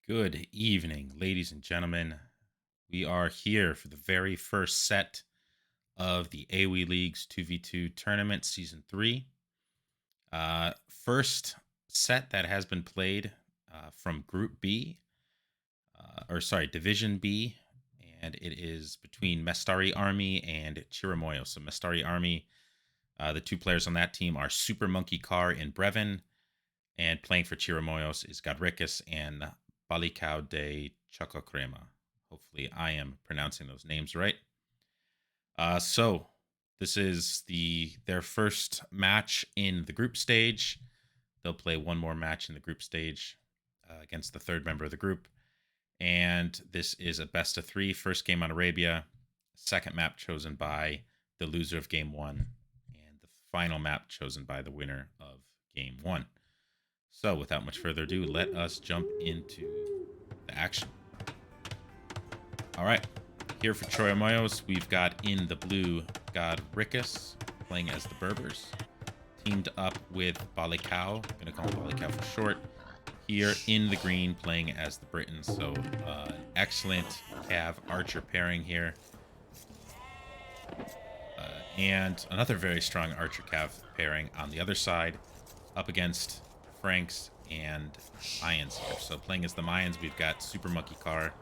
Good evening, ladies and gentlemen. We are here for the very first set of the AWE League's 2v2 tournament season 3. First set that has been played from Group B, Division B, and it is between Mestari Army and Chirimoyos. So Mestari Army, the two players on that team are Super Monkey Car and Brevin, and playing for Chirimoyos is Godricus and Balikau de Chococrema. Hopefully, I am pronouncing those names right. So this is their first match in the group stage. They'll play one more match in the group stage against the third member of the group. And this is a best of three. First game on Arabia, second map chosen by the loser of game one, and the final map chosen by the winner of game one. So without much further ado, let us jump into the action. All right, here for Chirimoyos, we've got in the blue Godricus playing as the Berbers, teamed up with Balikau, I'm going to call him Balikau for short, here in the green playing as the Britons. So an excellent Cav Archer pairing here. And another very strong Archer Cav pairing on the other side, up against Franks and Mayans here. So playing as the Mayans, we've got Super Monkey Car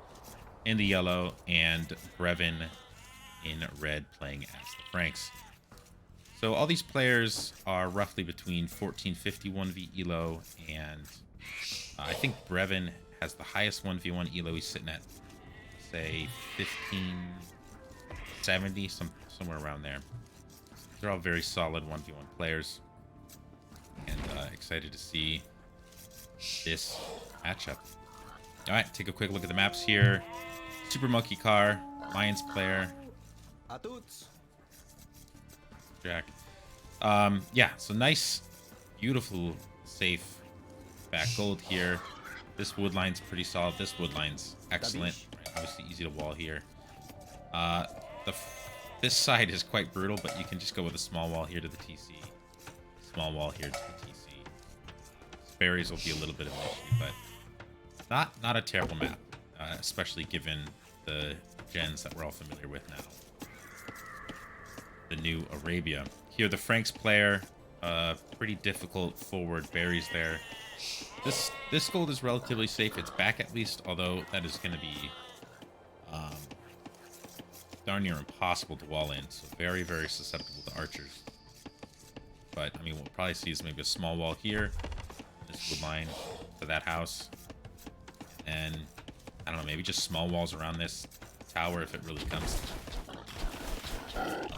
in the yellow and Brevin in red playing as the Franks. So all these players are roughly between 1450 1v elo, and I think Brevin has the highest 1v1 elo. He's sitting at, say, 1570, somewhere around there. They're all very solid 1v1 players, and excited to see this matchup. All right, take a quick look at the maps here. Super Monkey Car, Mayans player. Jack. Yeah, so nice, beautiful, safe back gold here. This wood line's pretty solid. This wood line's excellent. Right, obviously easy to wall here. This side is quite brutal, but you can just go with a small wall here to the TC. Small wall here to the TC. Berries will be a little bit of an issue, but not a terrible map, especially given the gens that we're all familiar with now. The new Arabia. Here, the Franks player, pretty difficult forward berries there. This gold is relatively safe. It's back at least, although that is going to be darn near impossible to wall in. So very, very susceptible to archers. But, I mean, we'll probably see is maybe a small wall here. This wood line to that house. And, I don't know, maybe just small walls around this tower if it really comes.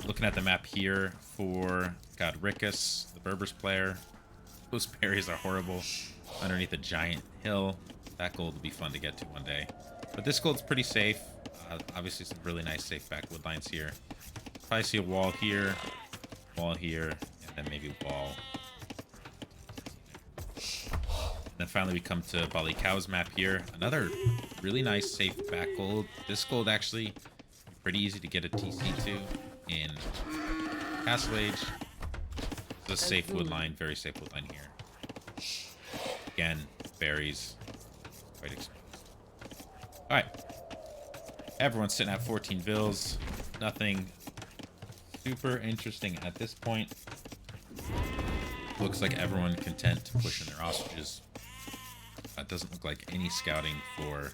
Looking at the map here for Godricus, the Berbers player. Those berries are horrible underneath a giant hill. That gold will be fun to get to one day. But this gold's pretty safe. Obviously some really nice safe back wood lines here. Probably see a wall here, and then maybe a wall. And then finally we come to Balikau's map here. Another really nice safe back gold. This gold actually pretty easy to get a TC to in Castle Age. It's a safe wood line, very safe wood line here. Again, berries, quite exposed. All right. Everyone's sitting at 14 vills. Nothing super interesting at this point. Looks like everyone content to push in their ostriches. That doesn't look like any scouting for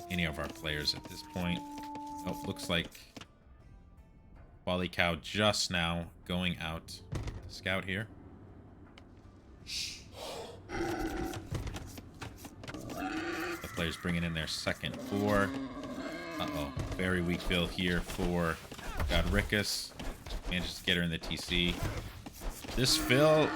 any of our players at this point. Oh, looks like Balikau just now going out to scout here. The players bringing in their second four. Uh-oh, very weak fill here for Godricus. Manages to get her in the TC. This fill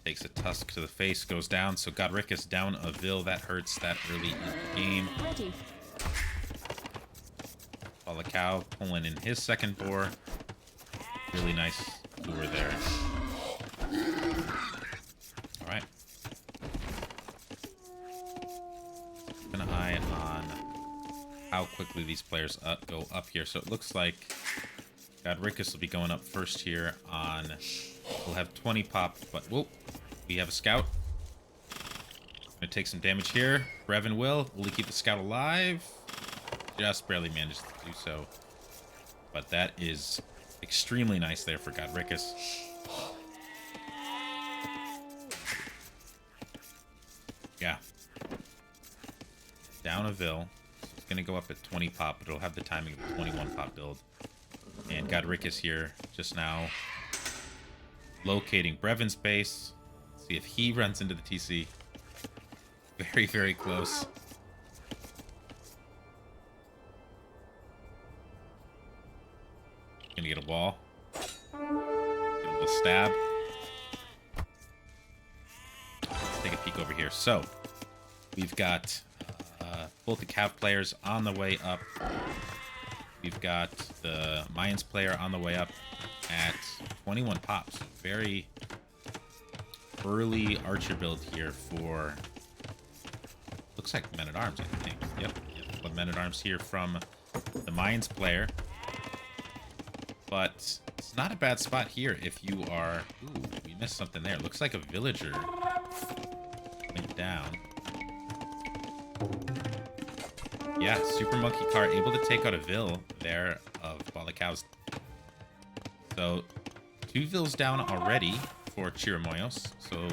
takes a tusk to the face, goes down. So Godricus down a vill. That hurts that early in the game. Balikau pulling in his second boar. Really nice lure there. All right. Keep an eye on how quickly these players go up here. So it looks like Godricus will be going up first here on... We'll have 20 pop, but... Whoa! We have a scout. Gonna take some damage here. Brevin will he keep the scout alive? Just barely managed to do so. But that is extremely nice there for Godricus. Yeah. Down a Vil. It's going to go up at 20 pop, but it'll have the timing of a 21 pop build. And Godricus here just now locating Brevin's base. Let's see if he runs into the TC. Very, very close. Gonna get a wall. Get a little stab. Let's take a peek over here. So, we've got both the Cav players on the way up. We've got the Mayans player on the way up at 21 pops. Very early archer build here for... Looks like Men-at-Arms, I think. Yep. But Men-at-Arms here from the Mayans player. But it's not a bad spot here if you are... Ooh, we missed something there. Looks like a villager went down. Yeah, Super Monkey Car able to take out a Vil there of Balakow's. So, 2 Vils down already for Chirimoyos. So,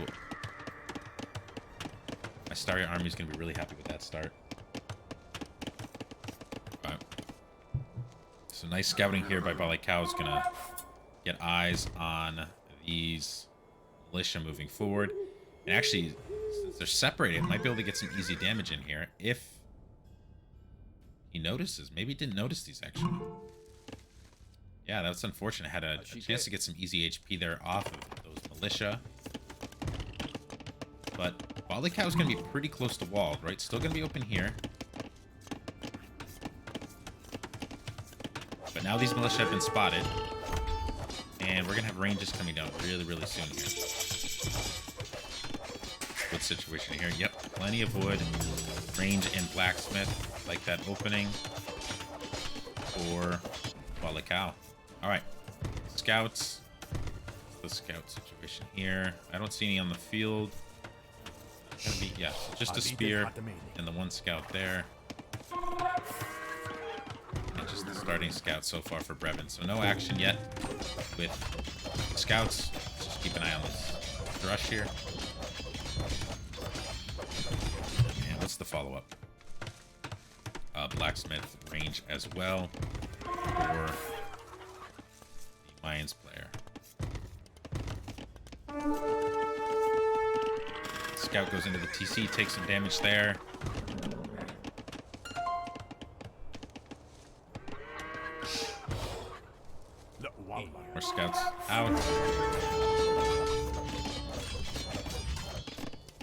Mestari Army is going to be really happy with that start. Alright. So, nice scouting here by Balakow's. Going to get eyes on these militia moving forward. And actually, since they're separated, might be able to get some easy damage in here if he notices. Maybe he didn't notice these, actually. Yeah, that's unfortunate. Had a chance to get some easy HP there off of those militia. But Balakau is going to be pretty close to walled, right? Still going to be open here. But now these militia have been spotted. And we're going to have ranges coming down really, really soon here. Good situation here. Yep, plenty of wood. Range and blacksmith. Like that opening for Balakau. Alright. Scouts. The scout situation here. I don't see any on the field. Gonna be, yeah, so just a spear and the 1 scout there. And just the starting scout so far for Brevin. So no action yet with the scouts. Let's just keep an eye on this rush here. And what's the follow-up? Blacksmith range as well for the Mayans player. Scout goes into the TC, takes some damage there. More scouts out.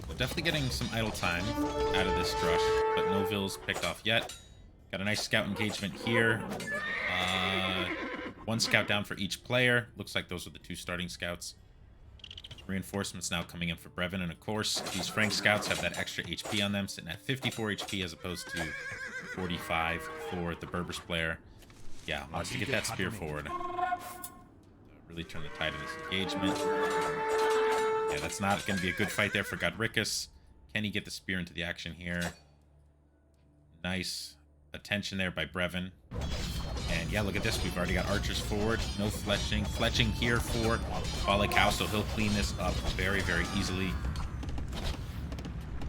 So definitely getting some idle time out of this rush, but no Vils picked off yet. Got a nice scout engagement here. 1 scout down for each player. Looks like those are the 2 starting scouts. Reinforcements now coming in for Brevin. And of course, these Frank scouts have that extra HP on them, sitting at 54 HP as opposed to 45 for the Berbers player. Yeah, wants to get that spear forward. Really turn the tide of this engagement. Yeah, that's not going to be a good fight there for Godricus. Can he get the spear into the action here? Nice attention there by Brevin. And yeah, look at this. We've already got archers forward. No fletching. Fletching here for Balakau, so he'll clean this up very, very easily.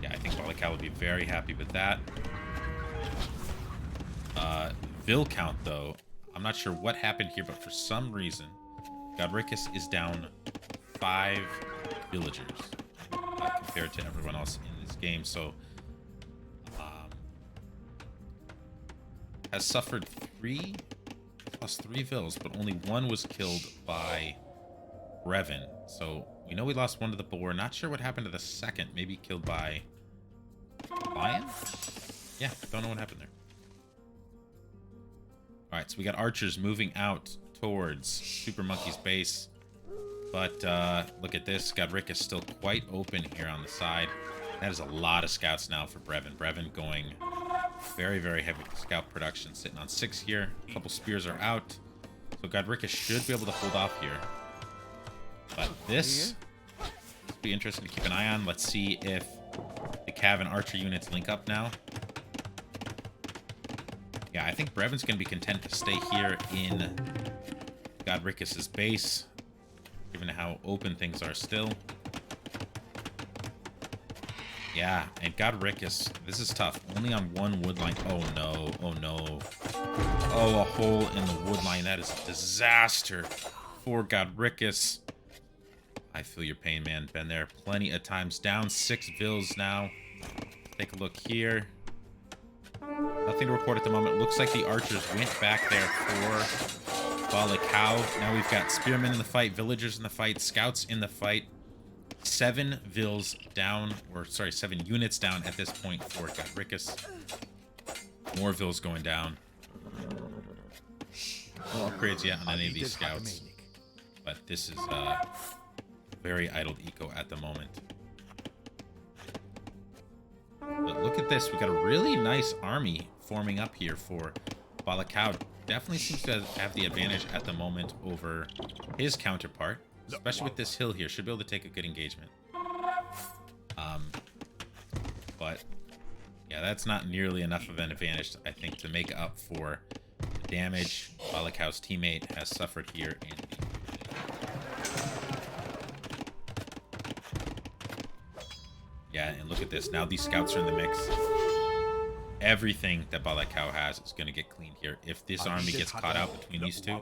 Yeah, I think Balakau will be very happy with that. Vil count, though. I'm not sure what happened here, but for some reason, Godricus is down 5 villagers compared to everyone else in this game. So, has suffered 3 plus 3 Vils, but only 1 was killed by Brevin. So we know we lost 1 to the boar. Not sure what happened to the second. Maybe killed by lion? Yeah, don't know what happened there. Alright, so we got archers moving out towards Super Monkey's base. But look at this. Godricus still quite open here on the side. That is a lot of scouts now for Brevin. Brevin going very, very heavy scout production, sitting on 6 here. A couple spears are out. So Godricus should be able to hold off here. But this will be interesting to keep an eye on. Let's see if the the Cav and Archer units link up now. Yeah, I think Brevon's going to be content to stay here in Godricus's base, given how open things are still. Yeah, and Godricus, this is tough. Only on one wood line. Oh, no. Oh, no. Oh, a hole in the wood line. That is a disaster for Godricus. I feel your pain, man. Been there plenty of times. Down 6 vills now. Take a look here. Nothing to report at the moment. Looks like the archers went back there for Balakau. Now we've got spearmen in the fight, villagers in the fight, scouts in the fight. 7 vills down, or sorry, 7 units down at this point for Godricus. More vills going down. No upgrades yet on any of these scouts. But this is very idle eco at the moment. But look at this. We got a really nice army forming up here for Balakau. Definitely seems to have the advantage at the moment over his counterpart. Especially with this hill here. Should be able to take a good engagement. But yeah, that's not nearly enough of an advantage, I think, to make up for the damage Balakau's teammate has suffered here in the... Yeah, and look at this. Now these scouts are in the mix. Everything that Balakau has is going to get cleaned here. If this army gets caught out between these two,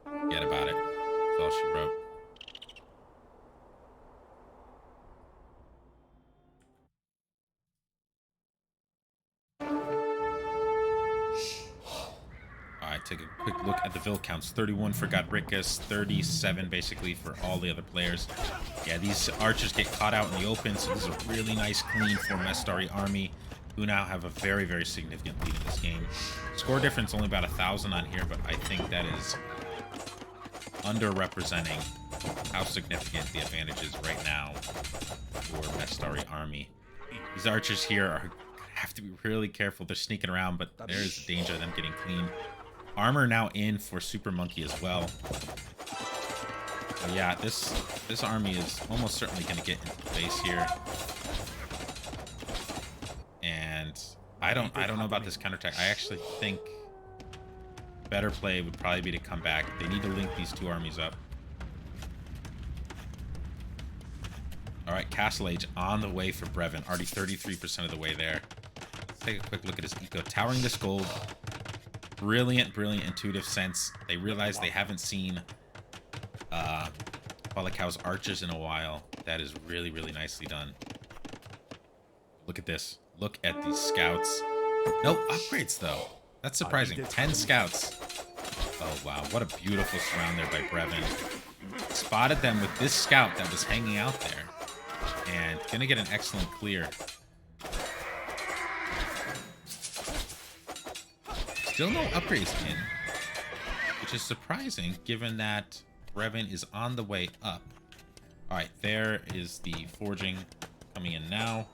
forget about it. That's all she wrote. Alright, take a quick look at the vill counts. 31 for Godricus, 37 basically for all the other players. Yeah, these archers get caught out in the open, so this is a really nice clean for Mestari Army, who now have a very, very significant lead in this game. Score difference only about 1,000 on here, but I think that is underrepresenting how significant the advantage is right now for Mestari Army. These archers here have to be really careful. They're sneaking around, but there's a danger of them getting clean. Armor now in for Super Monkey as well. But yeah, this army is almost certainly going to get into the base here. And I don't know about this counterattack. I actually think better play would probably be to come back. They need to link these two armies up. All right, Castle Age on the way for Brevin. Already 33% of the way there. Let's take a quick look at his eco. Towering this gold. Brilliant, brilliant intuitive sense. They realize they haven't seen Balakau's archers in a while. That is really, really nicely done. Look at this. Look at these scouts. No upgrades, though. That's surprising. 10 scouts. Oh, wow. What a beautiful surround there by Brevin. Spotted them with this scout that was hanging out there. And gonna get an excellent clear. Still no upgrades in, which is surprising given that Brevin is on the way up. All right, there is the forging coming in now.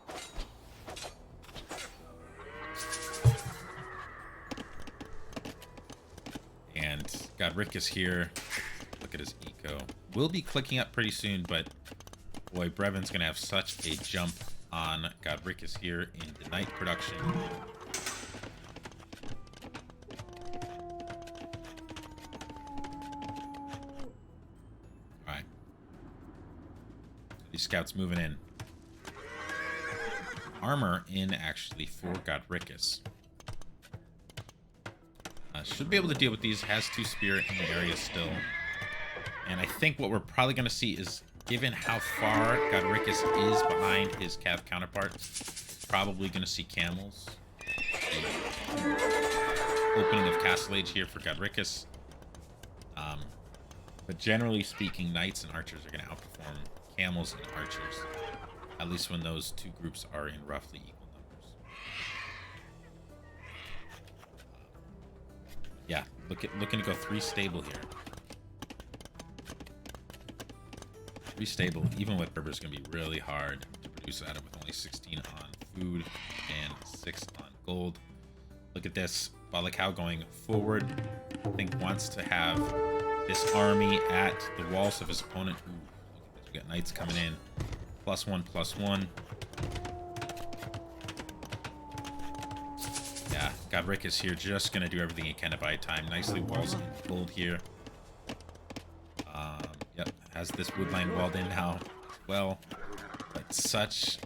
And Godricus here. Look at his eco. We'll be clicking up pretty soon, but boy, Brevin's going to have such a jump on Godricus here in the night production. Alright. These scouts moving in. Armor in, actually, for Godricus. Should be able to deal with these. Has 2 spear in the area still. And I think what we're probably going to see is, given how far Godricus is behind his Cav counterpart, probably going to see camels. Opening of Castle Age here for Godricus. But generally speaking, knights and archers are going to outperform camels and archers. At least when those two groups are in roughly equal numbers. Yeah, looking to go 3 stable here. 3 stable, even with Berber, is going to be really hard to produce out of with only 16 on food and 6 on gold. Look at this. Balakau going forward. I think wants to have this army at the walls of his opponent. Ooh, look at this. We got knights coming in. +1/+1. Yeah, Godricus here just going to do everything he can to buy time. Nicely walls in gold here. Yep, has this woodline walled in now as well. But such...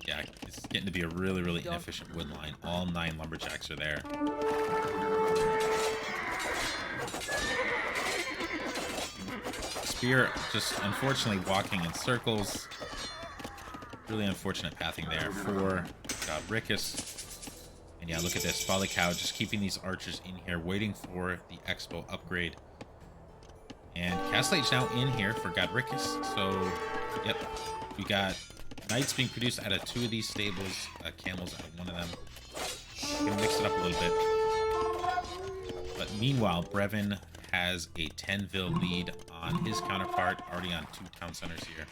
Yeah, it's getting to be a really, really inefficient woodline. All 9 lumberjacks are there. Spear just unfortunately walking in circles. Really unfortunate pathing there for Godricus. And yeah, look at this. Folly Cow just keeping these archers in here, waiting for the Expo upgrade. And Castle Age now in here for Godricus. So, yep, we got knights being produced out of 2 of these stables, camels out of 1 of them. Gonna mix it up a little bit. But meanwhile, Brevin has a 10-ville lead on his counterpart, already on 2 town centers here.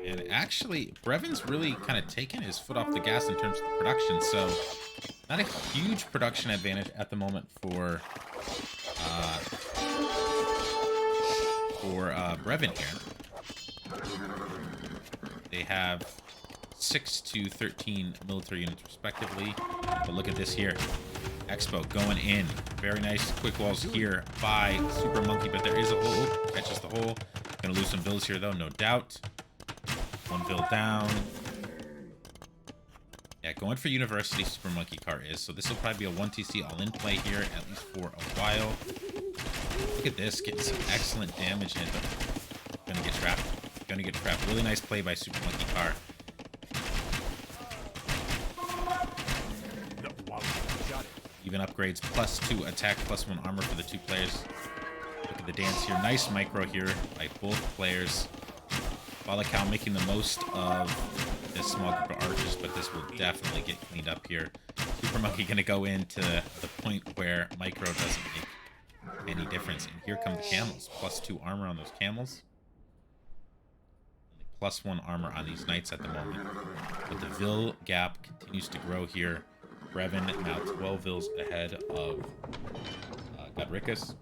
And actually, Brevin's really kind of taken his foot off the gas in terms of the production, so not a huge production advantage at the moment for Brevin here. They have 6 to 13 military units respectively. But look at this here. Expo going in. Very nice quick walls here by Super Monkey, but there is a hole. Oop, catches the hole. Gonna lose some villas here though, no doubt. 1 vill down. Yeah, going for University Super Monkey Car is. So this will probably be a 1TC all-in play here, at least for a while. Look at this, getting some excellent damage in. Gonna get trapped. Gonna get trapped. Really nice play by Super Monkey Car. Even upgrades, +2 attack, +1 armor for the 2 players. Look at the dance here. Nice micro here by both players. Balakau making the most of this small group of archers, but this will definitely get cleaned up here. Super Monkey gonna go into the point where micro doesn't make any difference. And here come the camels. +2 armor on those camels. Only +1 armor on these knights at the moment. But the Vil gap continues to grow here. Brevin now 12 Vils ahead of Godricus.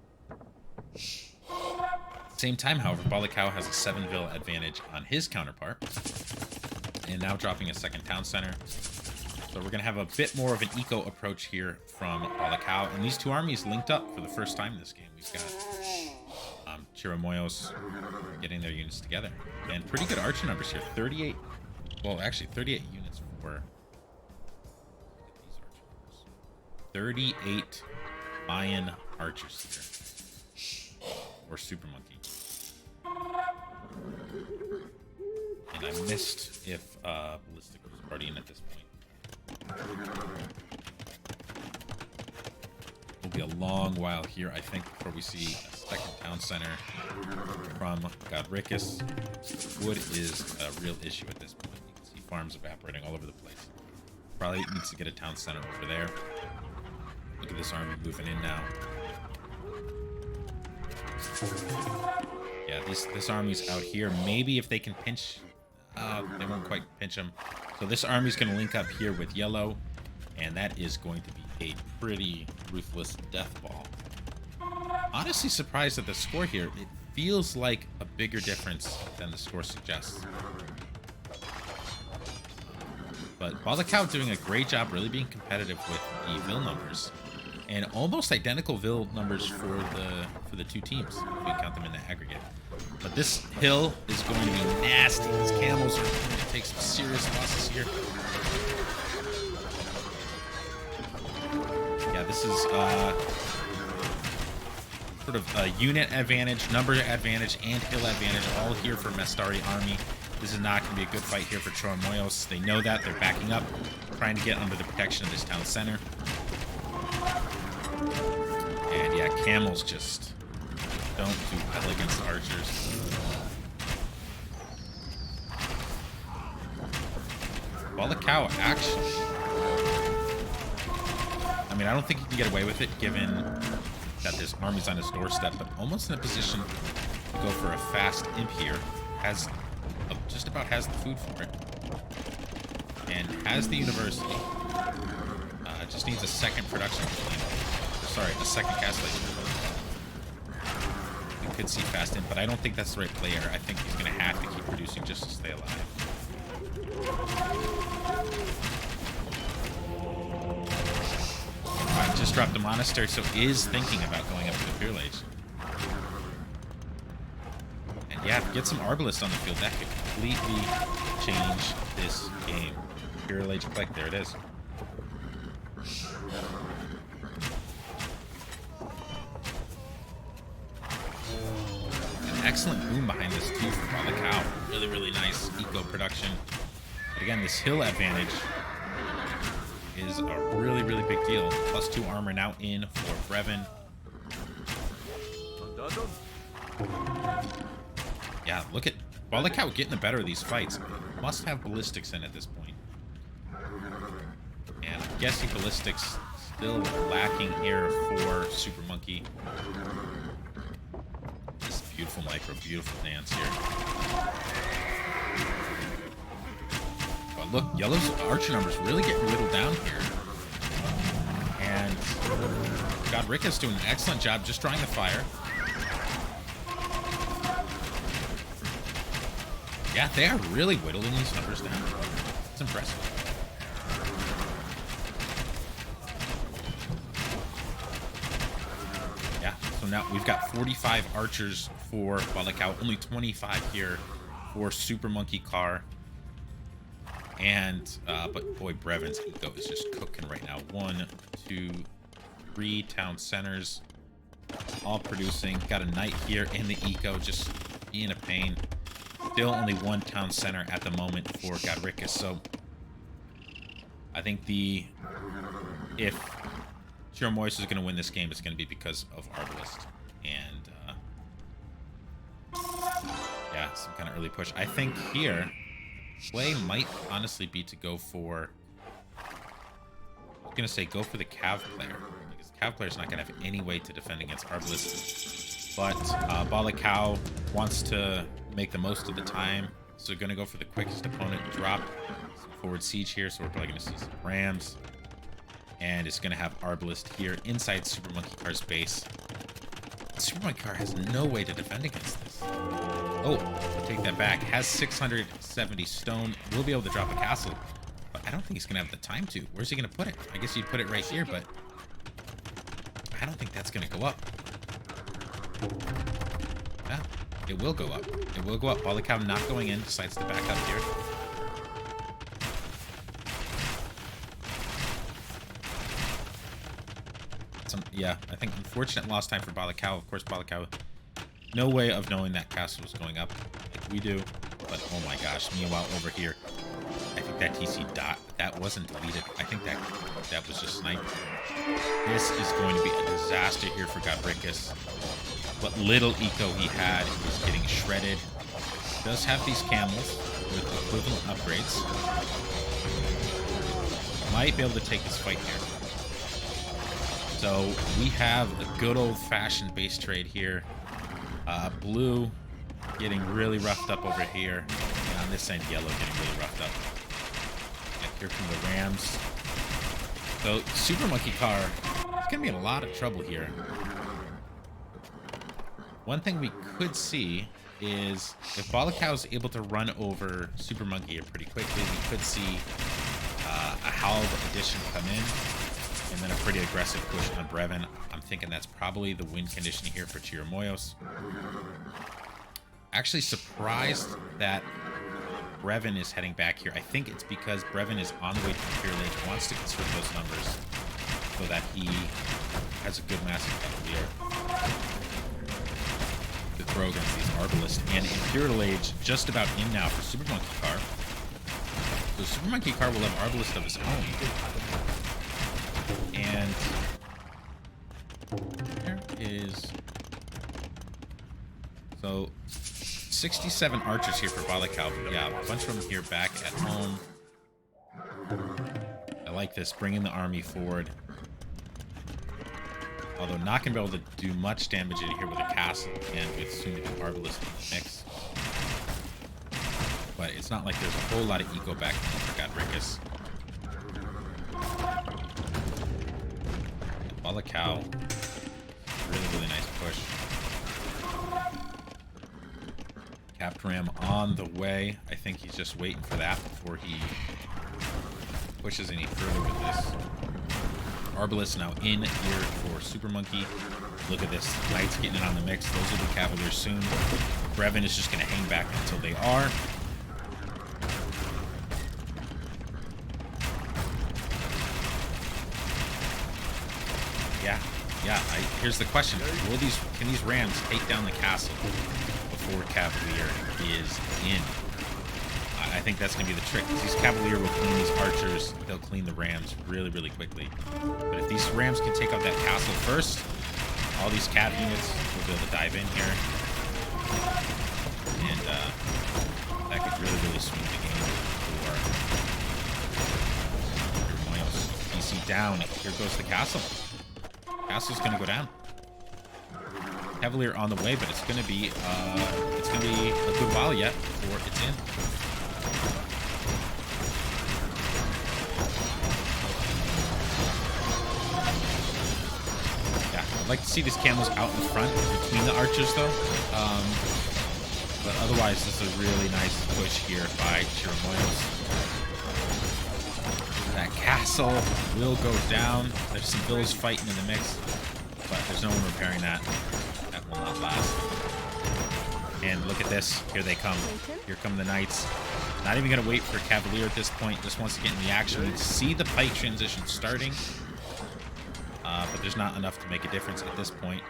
Same time, however, Balakau has a 7 Vil advantage on his counterpart. And now dropping a second town center. So we're going to have a bit more of an eco approach here from Balakau. And these 2 armies linked up for the first time this game. We've got Chirimoyos getting their units together. And pretty good archer numbers here. 38, well, actually 38 units for... 38 Mayan archers here. Or Super Monkey. And I missed if Ballistic was already in at this point. It'll be a long while here, I think, before we see a second town center from Godricus. Wood is a real issue at this point. You can see farms evaporating all over the place. Probably needs to get a town center over there. Look at this army moving in now. Yeah, this army's out here. Maybe if they can pinch... they won't quite pinch them. So this army's going to link up here with yellow. And that is going to be a pretty ruthless death ball. Honestly surprised at the score here. It feels like a bigger difference than the score suggests. But Balakau doing a great job really being competitive with the Vil numbers. And almost identical Vil numbers for the 2 teams, if you count them in the aggregate. But this hill is going to be nasty. These camels are going to take some serious losses here. Yeah, this is sort of a unit advantage, number advantage, and hill advantage all here for Mestari Army. This is not going to be a good fight here for Chirimoyos. They know that. They're backing up, trying to get under the protection of this town center. And yeah, camels just don't do well against archers. Balakau actually... I mean, I don't think he can get away with it given that this army's on his doorstep, but almost in a position to go for a fast imp here. Has just about has the food for it. And has the university. Just needs a second production flame. Sorry, a second cast laser. You could see fast in, but I don't think that's the right player. I think he's going to have to keep producing just to stay alive. Just dropped the Monastery, so is thinking about going up to the Pure Age. And yeah, get some Arbalest on the field. That could completely change this game. Pure Age click, there it is. An excellent boom behind this too from the cow. Really, really nice eco production. But again, this hill advantage is a really, really big deal. +2 armor now in for Brevin. Yeah, look at Balakau getting the better of these fights. Must have ballistics in at this point. And I'm guessing ballistics still lacking here for Super Monkey. This beautiful micro, beautiful dance here. But look, Yellow's archer numbers really getting whittled down here. And Godricka's doing an excellent job just drawing the fire. Yeah, they are really whittling these numbers down. It's impressive. Yeah, so now we've got 45 archers for Balakau, only 25 here for Super Monkey Car. And, but boy, Brevin's eco is just cooking right now. 1, 2, 3 town centers, all producing. Got a knight here in the eco, just being a pain. Still only 1 town center at the moment for Godricka. So I think if Chirimoyos is going to win this game, it's going to be because of Arbalest. And yeah, some kind of early push. I think here play might honestly be to go for, I'm going to say go for the Cav player, because Cav player is not going to have any way to defend against Arbalest. But Balakau wants to make the most of the time, so going to go for the quickest opponent, drop some forward siege here, so we're probably going to see some rams. And it's going to have Arbalest here inside Super Monkey Car's base. Super Monkey Car has no way to defend against this. Oh, I'll take that back. Has 670 stone. Will be able to drop a castle, but I don't think he's going to have the time to. Where's he going to put it? I guess he'd put it right here, but I don't think that's going to go up. Yeah, it will go up. It will go up. Balakau not going in, decides to back up here. Yeah, I think unfortunate lost time for Balakau. Of course, Balakau, no way of knowing that castle was going up like we do. But oh my gosh, meanwhile over here, I think that TC dot, that wasn't deleted. I think that was just sniped. This is going to be a disaster here for Godricka. What little eco he had is getting shredded. Does have these camels with equivalent upgrades. Might be able to take this fight here. So we have a good old-fashioned base trade here. Blue getting really roughed up over here. And on this end, yellow getting really roughed up. And here from the Rams. So Super Monkey Car is going to be in a lot of trouble here. One thing we could see is if Balakau is able to run over Super Monkey here pretty quickly, we could see a halve addition come in. And then a pretty aggressive push on Brevin. I'm thinking that's probably the win condition here for Chirimoyos. Actually surprised that Brevin is heading back here. I think it's because Brevin is on the way to the Pure Lake, wants to conserve those numbers so that he has a good massive clear to throw against these Arbalists. And Imperial Age just about in now for Super Monkey Car. So Super Monkey Car will have Arbalest of his own. And there is, so 67 archers here for Balakau. Yeah, a bunch of them here back at home. I like this, bringing the army forward. Although not going to be able to do much damage in here with a castle and with soon to be Arbalest in the mix. but it's not like there's a whole lot of eco back for Godricus. Balakau. Really, really nice push. Capped Ram on the way. I think he's just waiting for that before he pushes any further with this. Arbalest now in here for Super Monkey. Look at this. Knights getting it on the mix. Those will be Cavaliers soon. Brevin is just going to hang back until they are. Yeah. Here's the question: can these Rams take down the castle before Cavalier is in? I think that's going to be the trick. Because these Cavalier will clean these archers. They'll clean the Rams really, really quickly. But if these Rams can take out that castle first, all these Cav units will be able to dive in here. And that could really, really swing the game for Chirimoyos. PC down. Here goes the castle. Castle's going to go down. Cavalier on the way, but it's going to be a good while yet before it's in. I'd like to see these camels out in front between the archers, though. But otherwise, this is a really nice push here by Chirimoyos. That castle will go down. There's some bills fighting in the mix, but there's no one repairing that. That will not last. And look at this. Here they come. Here come the knights. Not even going to wait for Cavalier at this point. Just wants to get in the action. You see the pike transition starting. But there's not enough to make a difference at this point.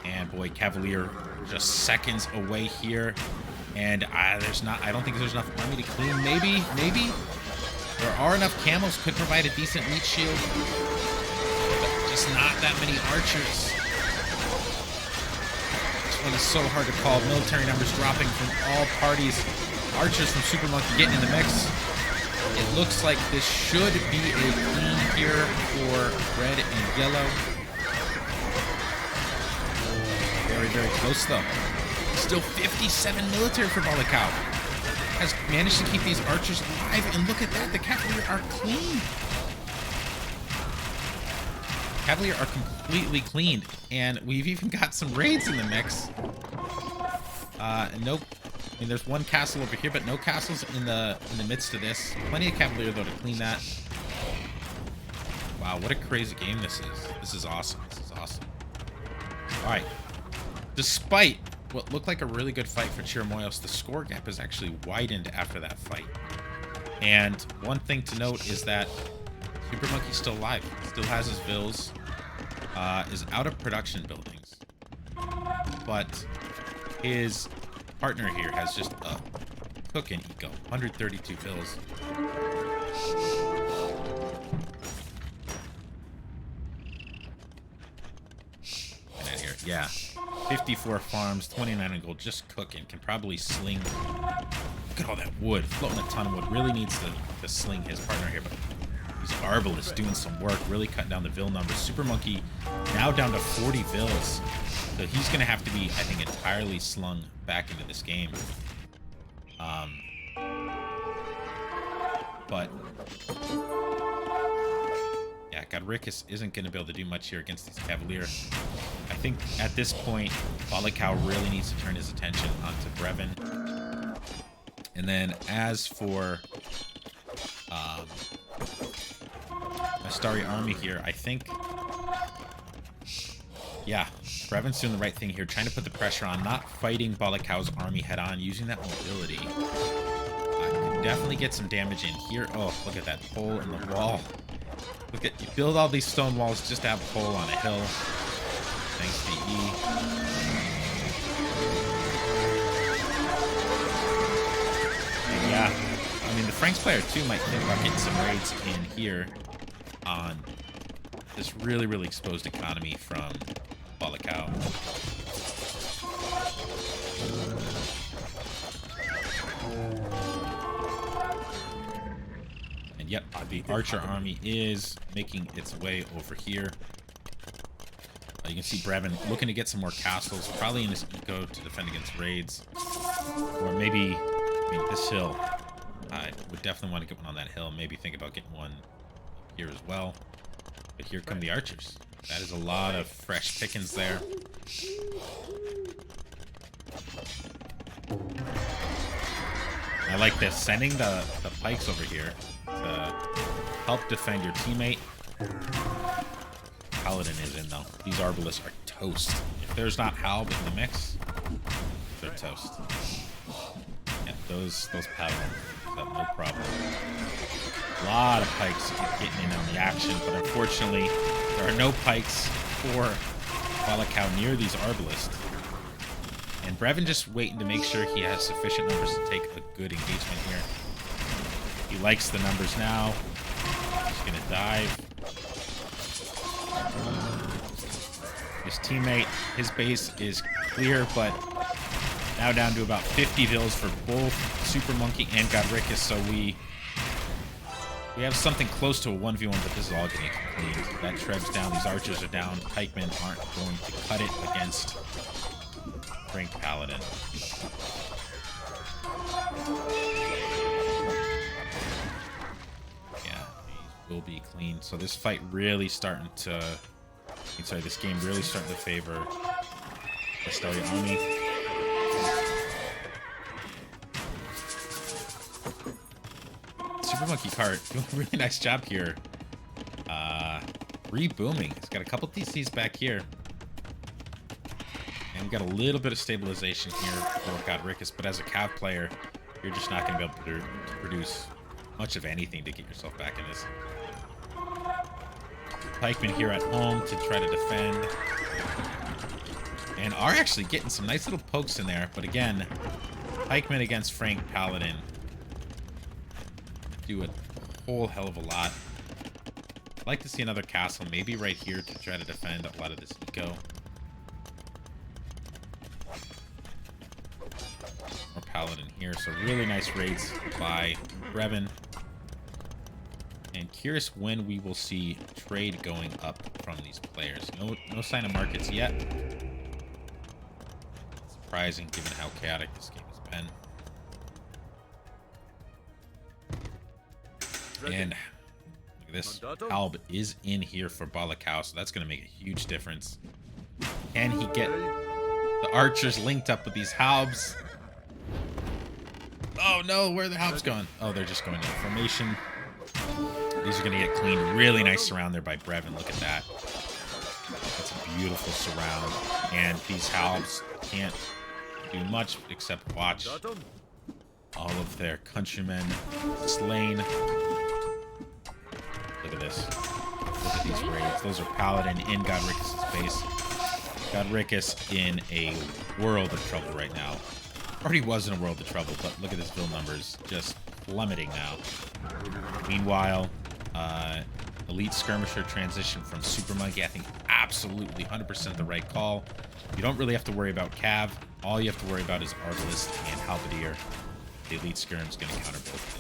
And boy, Cavalier just seconds away here. And I don't think there's enough army to clean. Maybe. There are enough camels, could provide a decent meat shield. But just not that many archers. This one is so hard to call. Military numbers dropping from all parties. Archers from Super Monkey getting in the mix. It looks like this should be a clean here for red and yellow. Very, very close, though. Still 57 military for Balakau. Has managed to keep these archers alive, and look at that. The Cavalier are clean. Cavalier are completely cleaned, and we've even got some raids in the mix. Nope. I mean, there's one castle over here, but no castles in the midst of this. Plenty of Cavalier, though, to clean that. Wow, what a crazy game this is. This is awesome. This is awesome. All right. Despite what looked like a really good fight for Chirimoyos, the score gap has actually widened after that fight. And one thing to note is that Super Monkey's still alive. Still has his vills. Is out of production buildings. But his partner here has just a cooking eco. 132 vills. Get out here. Yeah. 54 farms, 29 in gold, just cooking. Can probably sling. Look at all that wood. Floating a ton of wood. Really needs to sling his partner here, but he's Arbalest doing some work. Really cutting down the vill numbers. Super Monkey now down to 40 vills. So he's going to have to be, I think, entirely slung back into this game. But yeah, Godricus isn't going to be able to do much here against these Cavalier. I think at this point, Balakau really needs to turn his attention onto Brevin. And then as for Mestari Army here, I think, yeah, Brevin's doing the right thing here, trying to put the pressure on, not fighting Balakau's army head on, using that mobility. Can definitely get some damage in here. Oh, look at that hole in the wall. Look at, you build all these stone walls just to have a hole on a hill. Thanks to E. And yeah, I mean, the Franks player too might think about getting some raids in here on this really, really exposed economy from Balakau. And yep, the Archer army is making its way over here. You can see Brevin looking to get some more castles, probably in his eco to defend against raids. Or maybe, I mean, this hill. I would definitely want to get one on that hill. Maybe think about getting one here as well. But here come the archers. That is a lot of fresh pickings there. I like this. Sending the pikes over here to help defend your teammate. Paladin is in, though. These arbalists are toast. If there's not Halb in the mix, they're toast. Yeah, those Paladin, no problem. A lot of pikes getting in on the action, but unfortunately, there are no pikes for Balakau near these arbalists. And Brevin just waiting to make sure he has sufficient numbers to take a good engagement here. He likes the numbers now. He's gonna dive. His teammate, his base is clear, but now down to about 50 vills for both Super Monkey and Godricus, so we have something close to a 1v1, but this is all getting cleaned. That Treb's down, these archers are down. Pikemen aren't going to cut it against Frank Paladin. Yeah, these will be clean. So this fight really starting to... Sorry, this game really starting to favor Mestari Armi. Super Monkey Cart doing a really nice job here. Rebooming. He's got a couple DCs back here. And we got a little bit of stabilization here for Godricus, but as a Cav player, you're just not going to be able to produce much of anything to get yourself back in this. Pikemen here at home to try to defend. And are actually getting some nice little pokes in there, but again, Pikemen against Frank Paladin do a whole hell of a lot. I'd like to see another castle, maybe right here to try to defend a lot of this eco. More Paladin here, so really nice raids by Brevin. And curious when we will see trade going up from these players. No sign of markets yet. Surprising given how chaotic this game has been. And look at this. Halb is in here for Balakau, so that's going to make a huge difference. Can he get the archers linked up with these Halbs? Oh no, where are the Halbs going? Oh, they're just going into formation. These are going to get cleaned. Really nice surround there by Brevin. Look at that. That's a beautiful surround. And these Halbs can't do much except watch all of their countrymen slain. Look at this. Look at these raids. Those are Paladin in Godricus' base. Godricus in a world of trouble right now. Already was in a world of trouble, but look at his build numbers just plummeting now. Meanwhile, Elite Skirmisher transition from Super Monkey, I think absolutely 100% the right call. You don't really have to worry about Cav. All you have to worry about is Arbalist and Halberdier. The Elite Skirm is going to counter both of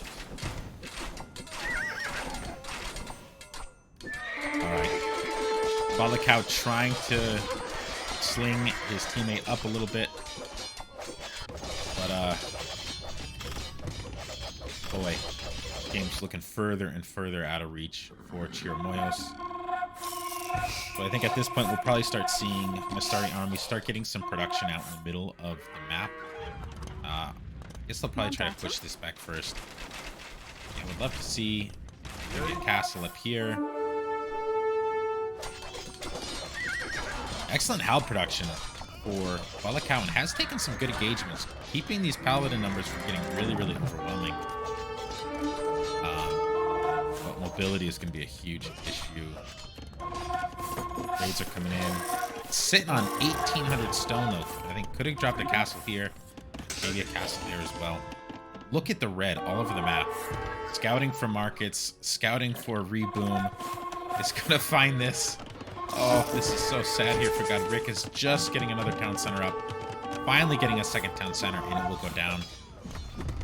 those. Alright. Balakau trying to sling his teammate up a little bit. But, boy, game's looking further and further out of reach for Chirimoyos. So I think at this point we'll probably start seeing Mestari Army start getting some production out in the middle of the map. I guess they'll probably try to push this back first. I would love to see a castle up here. Excellent Hal production for Balakau, and has taken some good engagements, keeping these Paladin numbers from getting really, really overwhelming. But mobility is going to be a huge issue. Raids are coming in. It's sitting on 1,800 stone, though. I think could have dropped a castle here. Maybe a castle there as well. Look at the red all over the map. Scouting for markets. Scouting for reboom. Is going to find this. Oh, this is so sad here for Godricus. Just getting another town center up. Finally getting a second town center, and it will go down.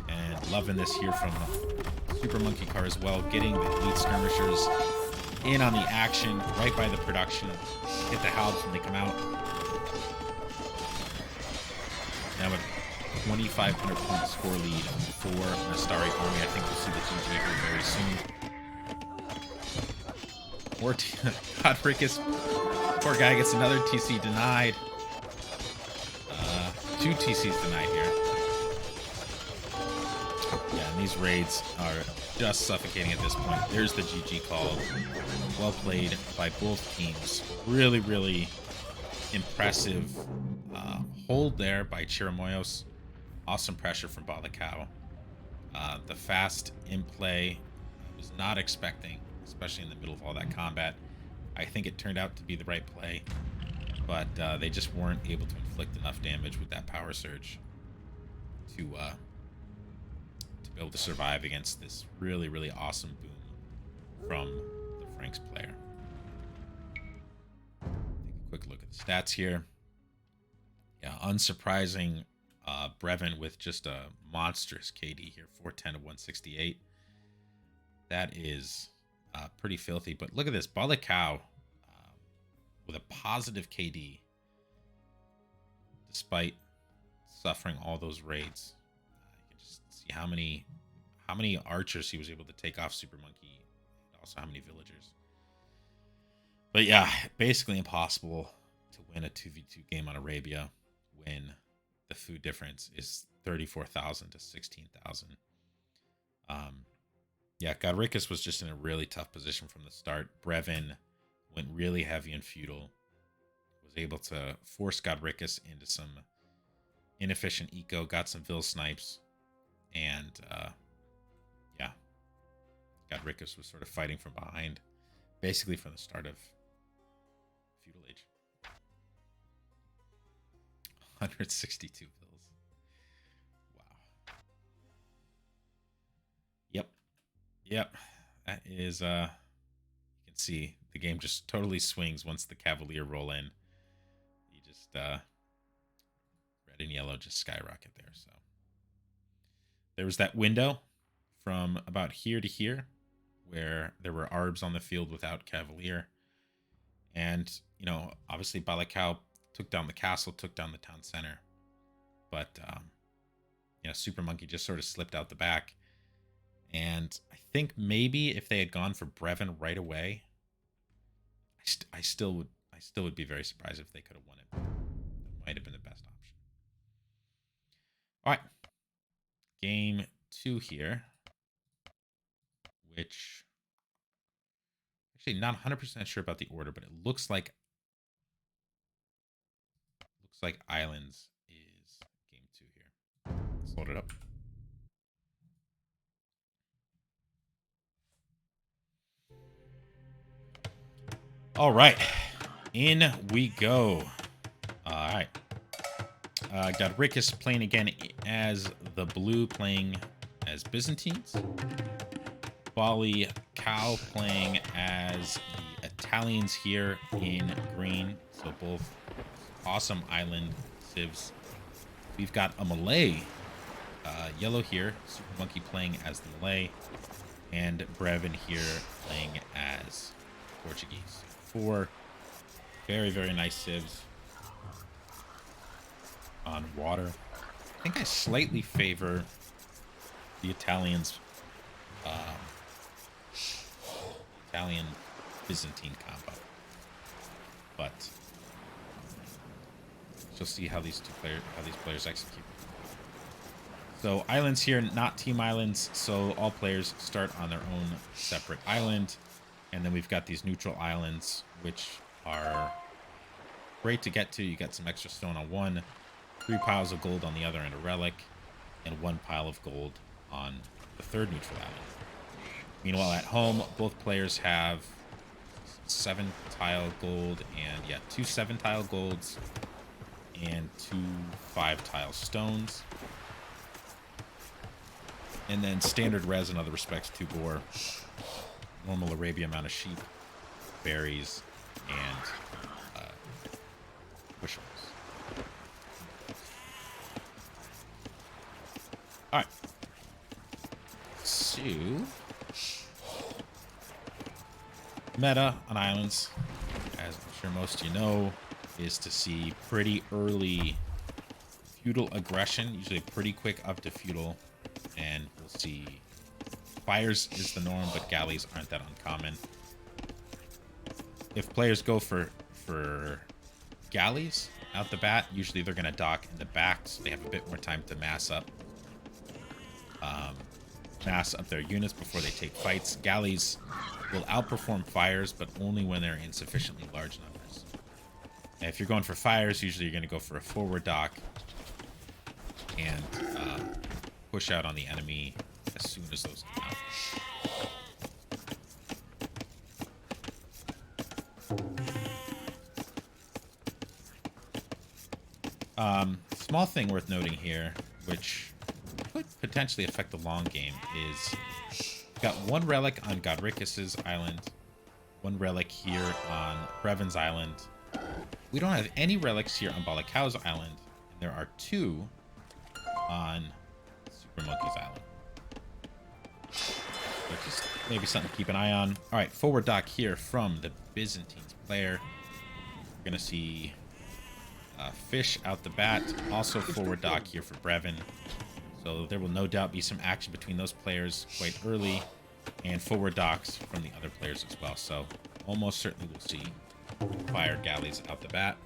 And loving this here from Super Monkey Car as well. Getting the Elite Skirmishers in on the action, right by the production. Hit the Halbs when they come out. Now 2,500 point score lead for Mestari Army. I think we'll see the GG here very soon. Or Godricus, poor guy, gets another TC denied. 2 TCs denied here. Yeah, and these raids are just suffocating at this point. There's the GG call. Well played by both teams. Really, really impressive hold there by Chirimoyos. Awesome pressure from Balakau. The fast in play I was not expecting, especially in the middle of all that combat. I think it turned out to be the right play, but they just weren't able to inflict enough damage with that power surge to be able to survive against this really, really awesome boom from the Franks player. Take a quick look at the stats here. Yeah, unsurprising. Brevin with just a monstrous KD here, 410 to 168. That is pretty filthy. But look at this, Balakau with a positive KD, despite suffering all those raids. You can just see how many archers he was able to take off Super Monkey, and also how many villagers. But yeah, basically impossible to win a 2v2 game on Arabia when the food difference is 34,000 to 16,000. Yeah, Godricus was just in a really tough position from the start. Brevin went really heavy and feudal. Was able to force Godricus into some inefficient eco, got some Vil snipes, and yeah, Godricus was sort of fighting from behind, basically from the start of Feudal Age. 162 Vils. Wow. Yep. That is you can see the game just totally swings once the Cavalier roll in. You just red and yellow just skyrocket there. So there was that window from about here to here where there were Arbs on the field without Cavalier. And, you know, obviously Balakau took down the castle, took down the town center. But, you know, Super Monkey just sort of slipped out the back. And I think maybe if they had gone for Brevin right away, I still would be very surprised if they could have won it. That might have been the best option. All right. Game 2 here, which actually not 100% sure about the order, but it looks like Islands is game 2 here. Let's load it up. All right, in we go. All right, Godricus playing again as the blue, playing as Byzantines. Balakau playing as the Italians here in green. So both awesome island civs. We've got a Malay, yellow here. Super Monkey playing as the Malay, and Brevin here playing as Portuguese. 4 very, very nice civs on water. I think I slightly favor the Italians, Italian Byzantine combo, but you'll see how these players execute. So islands here, not team islands, so all players start on their own separate island. And then we've got these neutral islands, which are great to get to. You got some extra stone on one, 3 piles of gold on the other, and a relic, and 1 pile of gold on the third neutral island. Meanwhile, at home, both players have 7 tile gold and, yeah, 2 7-tile golds and 2 5-tile stones. And then standard res in other respects, 2 boar. Normal Arabia amount of sheep, berries, and bushels. All right. So, meta on islands, as I'm sure most of you know, is to see pretty early feudal aggression, usually pretty quick up to feudal, and we'll see fires is the norm, but galleys aren't that uncommon. If players go for galleys out the bat, usually they're going to dock in the back, so they have a bit more time to mass up their units before they take fights. Galleys will outperform fires, but only when they're in sufficiently large numbers. And if you're going for fires, usually you're going to go for a forward dock and push out on the enemy as soon as those come out. Small thing worth noting here, which could potentially affect the long game, is we've got one relic on Godricus's island, one relic here on Brevin's island. We don't have any relics here on Balakao's island, and there are 2 on Super Monkey's island. So just maybe something to keep an eye on. All right, forward dock here from the Byzantines player. We're going to see fish out the bat. Also forward dock here for Brevin. So there will no doubt be some action between those players quite early, and forward docks from the other players as well. So almost certainly we'll see fire galleys out the bat.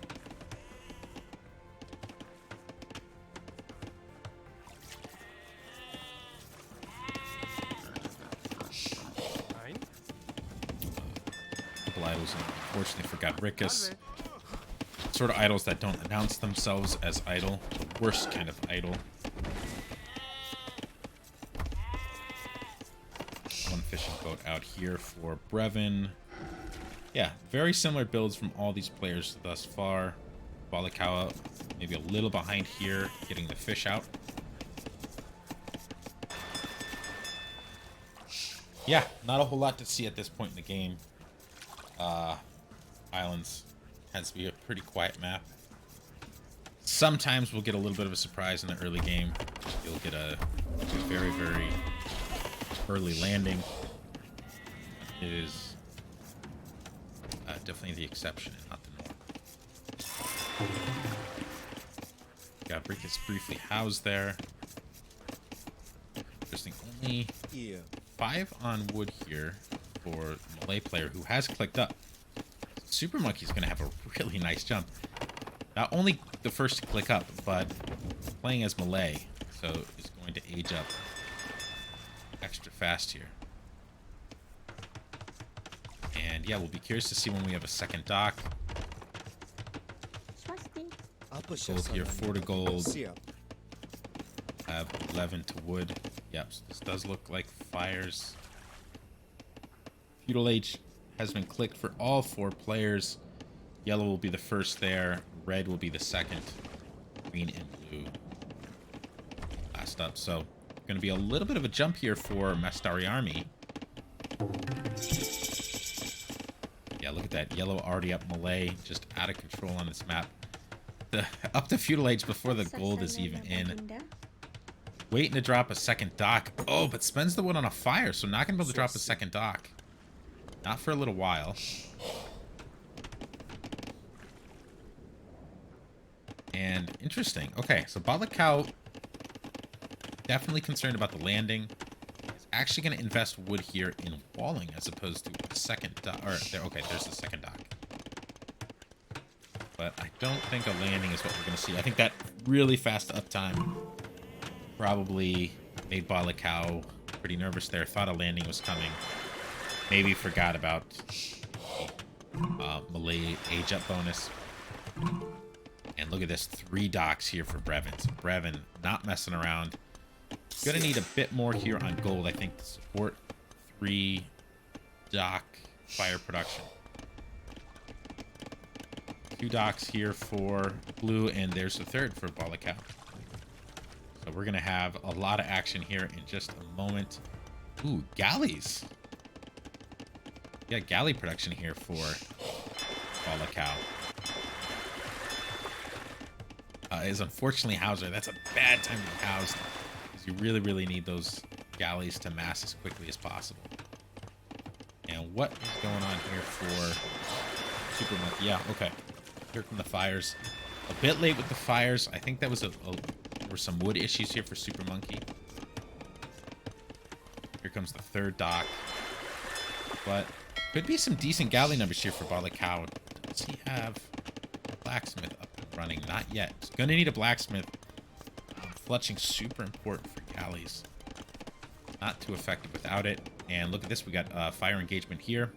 Couple idols, unfortunately, for Godricus. Sort of idols that don't announce themselves as idol. The worst kind of idol. One fishing boat out here for Brevin. Yeah, very similar builds from all these players thus far. Balakawa maybe a little behind here, getting the fish out. Yeah, not a whole lot to see at this point in the game. Islands tends to be a pretty quiet map. Sometimes we'll get a little bit of a surprise in the early game. You'll get a very, very early landing. It is definitely the exception and not the norm. Godricus briefly housed there. Interesting, only 5 on wood here for the Malay player who has clicked up. Super Monkey's going to have a really nice jump. Not only the first to click up, but playing as Malay, so it's going to age up extra fast here. And yeah, we'll be curious to see when we have a second dock. Gold here, 4 to gold. Have 11 to wood. Yep, so this does look like fires. Feudal Age has been clicked for all 4 players. Yellow will be the first there. Red will be the second. Green and blue last up. So going to be a little bit of a jump here for Mestari Army. Yeah, look at that. Yellow already up Malay. Just out of control on this map. Up to Feudal Age before the gold is even in. Waiting to drop a second dock. Oh, but spends the wood on a fire, so not going to be able to drop a second dock. Not for a little while. And interesting. Okay, so Balakao definitely concerned about the landing. Is actually going to invest wood here in walling as opposed to a second dock. Or there, okay, there's the second dock. But I don't think a landing is what we're going to see. I think that really fast uptime probably made Balakao pretty nervous there. Thought a landing was coming. Maybe forgot about Malay age up bonus. And look at this, 3 docks here for Brevin. So Brevin not messing around. Gonna need a bit more here on gold, I think, to support 3 dock fire production. 2 docks here for blue, and there's the 3rd for Balakao. So we're gonna have a lot of action here in just a moment. Ooh, galleys. Yeah, galley production here for Balakao. Is unfortunately Hauser. That's a bad time to be housed, because you really, really need those galleys to mass as quickly as possible. And what is going on here for Super Monkey? Yeah, okay. Here come the fires. A bit late with the fires. I think that was there were some wood issues here for Super Monkey. Here comes the third dock. But could be some decent galley numbers here for Balakau. Does he have a blacksmith up and running? Not yet. He's going to need a blacksmith. Fletching super important for galleys. Not too effective without it. And look at this. We got fire engagement here.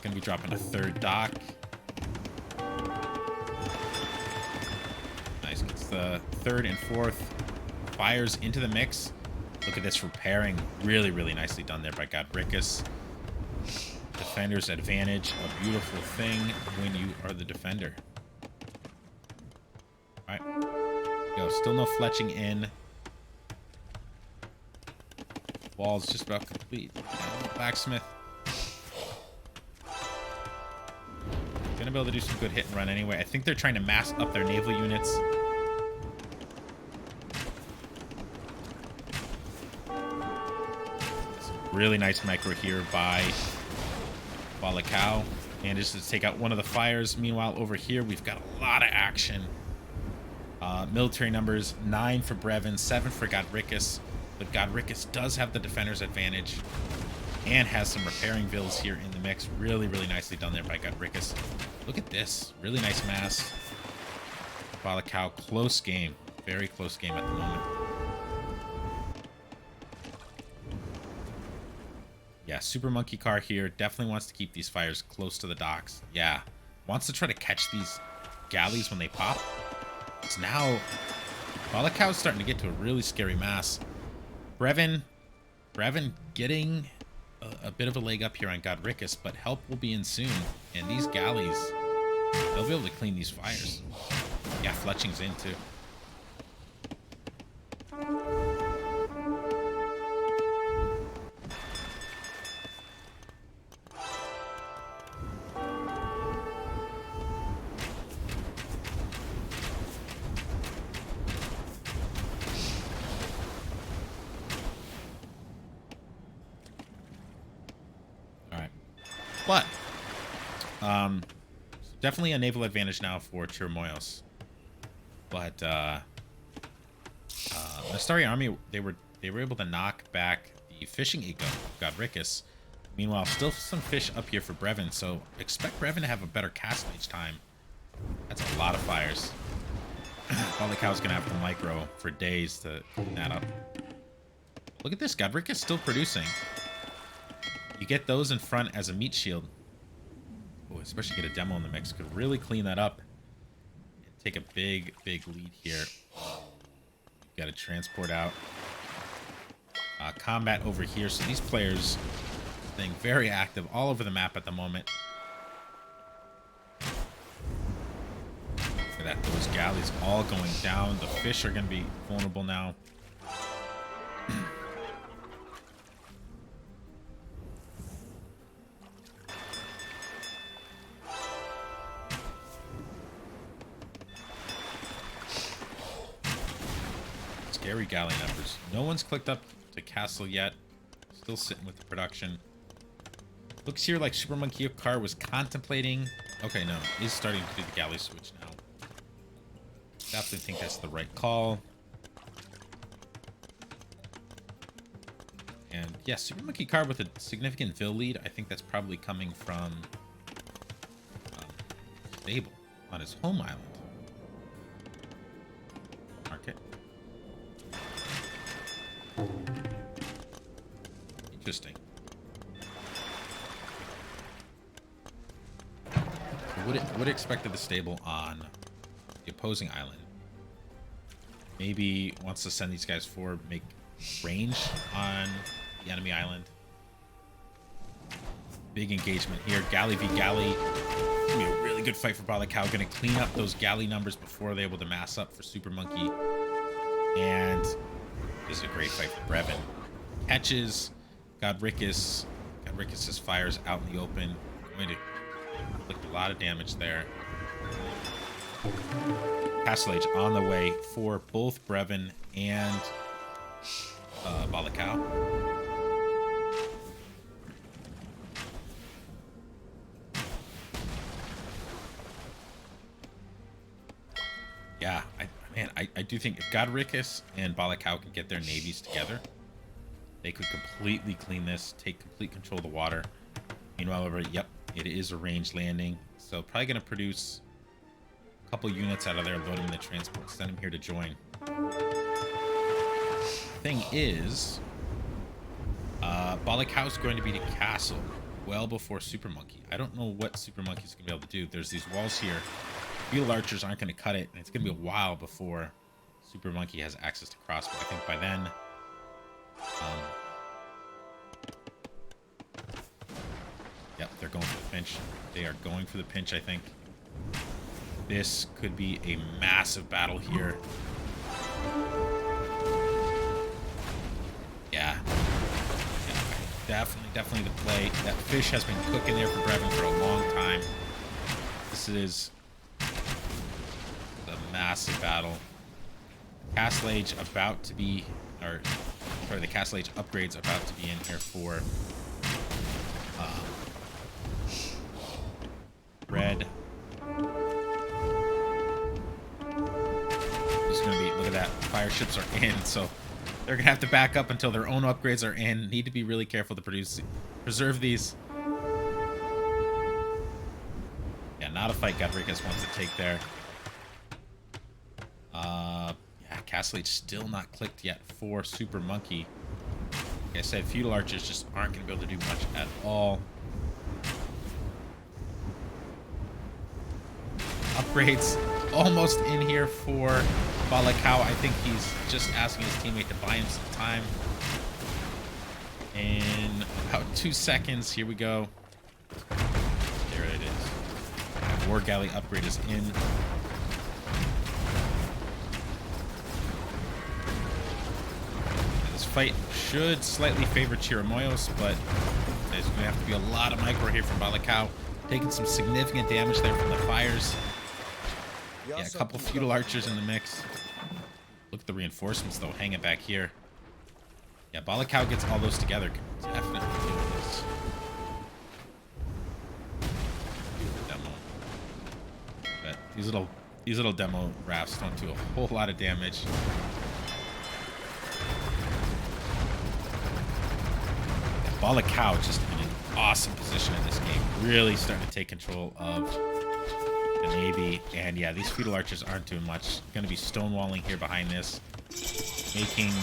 Going to be dropping a third dock. Nice. Gets the third and fourth fires into the mix. Look at this repairing. Really, really nicely done there by Godricus. Defender's advantage. A beautiful thing when you are the defender. All right. Go. Still no fletching in. Wall's just about complete. Blacksmith. Gonna be able to do some good hit and run anyway. I think they're trying to mask up their naval units. Really nice micro here by Balakau. And just to take out one of the fires. Meanwhile, over here, we've got a lot of action. Military numbers, 9 for Brevin, 7 for Godricus. But Godricus does have the defender's advantage and has some repairing villas here in the mix. Really, really nicely done there by Godricus. Look at this. Really nice mass. Balakau, close game. Very close game at the moment. Yeah, Super Monkey Car here. Definitely wants to keep these fires close to the docks. Yeah. Wants to try to catch these galleys when they pop. It's now... Balakau's starting to get to a really scary mass. Brevin getting a bit of a leg up here on Godricus, but help will be in soon. And these galleys, they'll be able to clean these fires. Yeah, fletching's in too. But definitely a naval advantage now for Chirimoyos. But Mestari Army, they were able to knock back the fishing eco of Godricus. Meanwhile, still some fish up here for Brevin, so expect Brevin to have a better castle each time. That's a lot of fires. Balakau's gonna have to micro for days to clean that up. Look at this, Godricus still producing. You get those in front as a meat shield. Oh, especially get a demo in the mix. Could really clean that up. And take a big, big lead here. Got to transport out. Combat over here. So these players staying very active all over the map at the moment. Look at that. Those galleys all going down. The fish are going to be vulnerable now. Scary galley numbers. No one's clicked up to castle yet. Still sitting with the production. Looks here like Super Monkey Car was contemplating. Okay, no. Is starting to do the galley switch now. Definitely think that's the right call. And yeah, Super Monkey Car with a significant Vil lead. I think that's probably coming from Stable on his home island. Market. Interesting. Would expected the stable on the opposing island. Maybe wants to send these guys forward, make range on the enemy island. Big engagement here. Galley v galley. It's gonna be a really good fight for Balakau. Gonna clean up those galley numbers before they're able to mass up for Super Monkey. And this is a great fight for Brevin. Catches Godricus. Godricus' fires out in the open. Going to inflict a lot of damage there. Castle Age on the way for both Brevin and Balakau. I do think if Godricus and Balakau can get their navies together, they could completely clean this, take complete control of the water. Meanwhile, over, yep, it is a ranged landing. So probably going to produce a couple units out of there, load them in the transport, send them here to join. Thing is, Balakau's going to be to castle well before Super Monkey. I don't know what Super Monkey's going to be able to do. There's these walls here. Field archers aren't going to cut it, and it's going to be a while before Super Monkey has access to crossbow. I think by then, yep, they're going for the pinch. They are going for the pinch, I think. This could be a massive battle here. Yeah. Definitely the play. That fish has been cooking there for Brevin for a long time. This is a massive battle. Castle Age about to be, or sorry, the Castle Age upgrades about to be in here for red. It's gonna be, look at that, fire ships are in, so they're gonna have to back up until their own upgrades are in. Need to be really careful to preserve these. Yeah, not a fight Godricus wants to take there. Yeah, Castle Age still not clicked yet for Super Monkey. Like I said, feudal archers just aren't gonna be able to do much at all. Upgrades almost in here for Balakau. I think he's just asking his teammate to buy him some time. In about 2 seconds, here we go. There it is. War Galley upgrade is in. This fight should slightly favor Chirimoyos, but there's going to have to be a lot of micro here from Balakau. Taking some significant damage there from the fires. Yeah, a couple feudal archers in the mix. Look at the reinforcements, though, hanging back here. Yeah, Balakau gets all those together. Can definitely do this. Demo. But these little demo rafts don't do a whole lot of damage. Yeah, Balakau just in an awesome position in this game. Really starting to take control of the Navy. And yeah, these feudal archers aren't doing much. Going to be stonewalling here behind this. Making...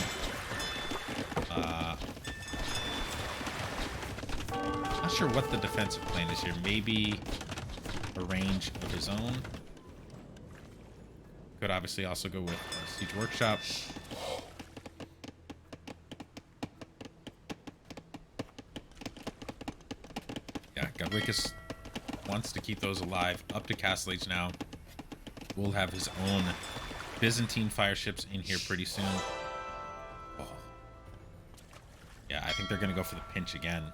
not sure what the defensive plan is here. Maybe a range of his own. Could obviously also go with Siege Workshop. Yeah, Godricus wants to keep those alive. Up to Castle Age now. We'll have his own Byzantine fire ships in here pretty soon. Oh. Yeah, I think they're going to go for the pinch again.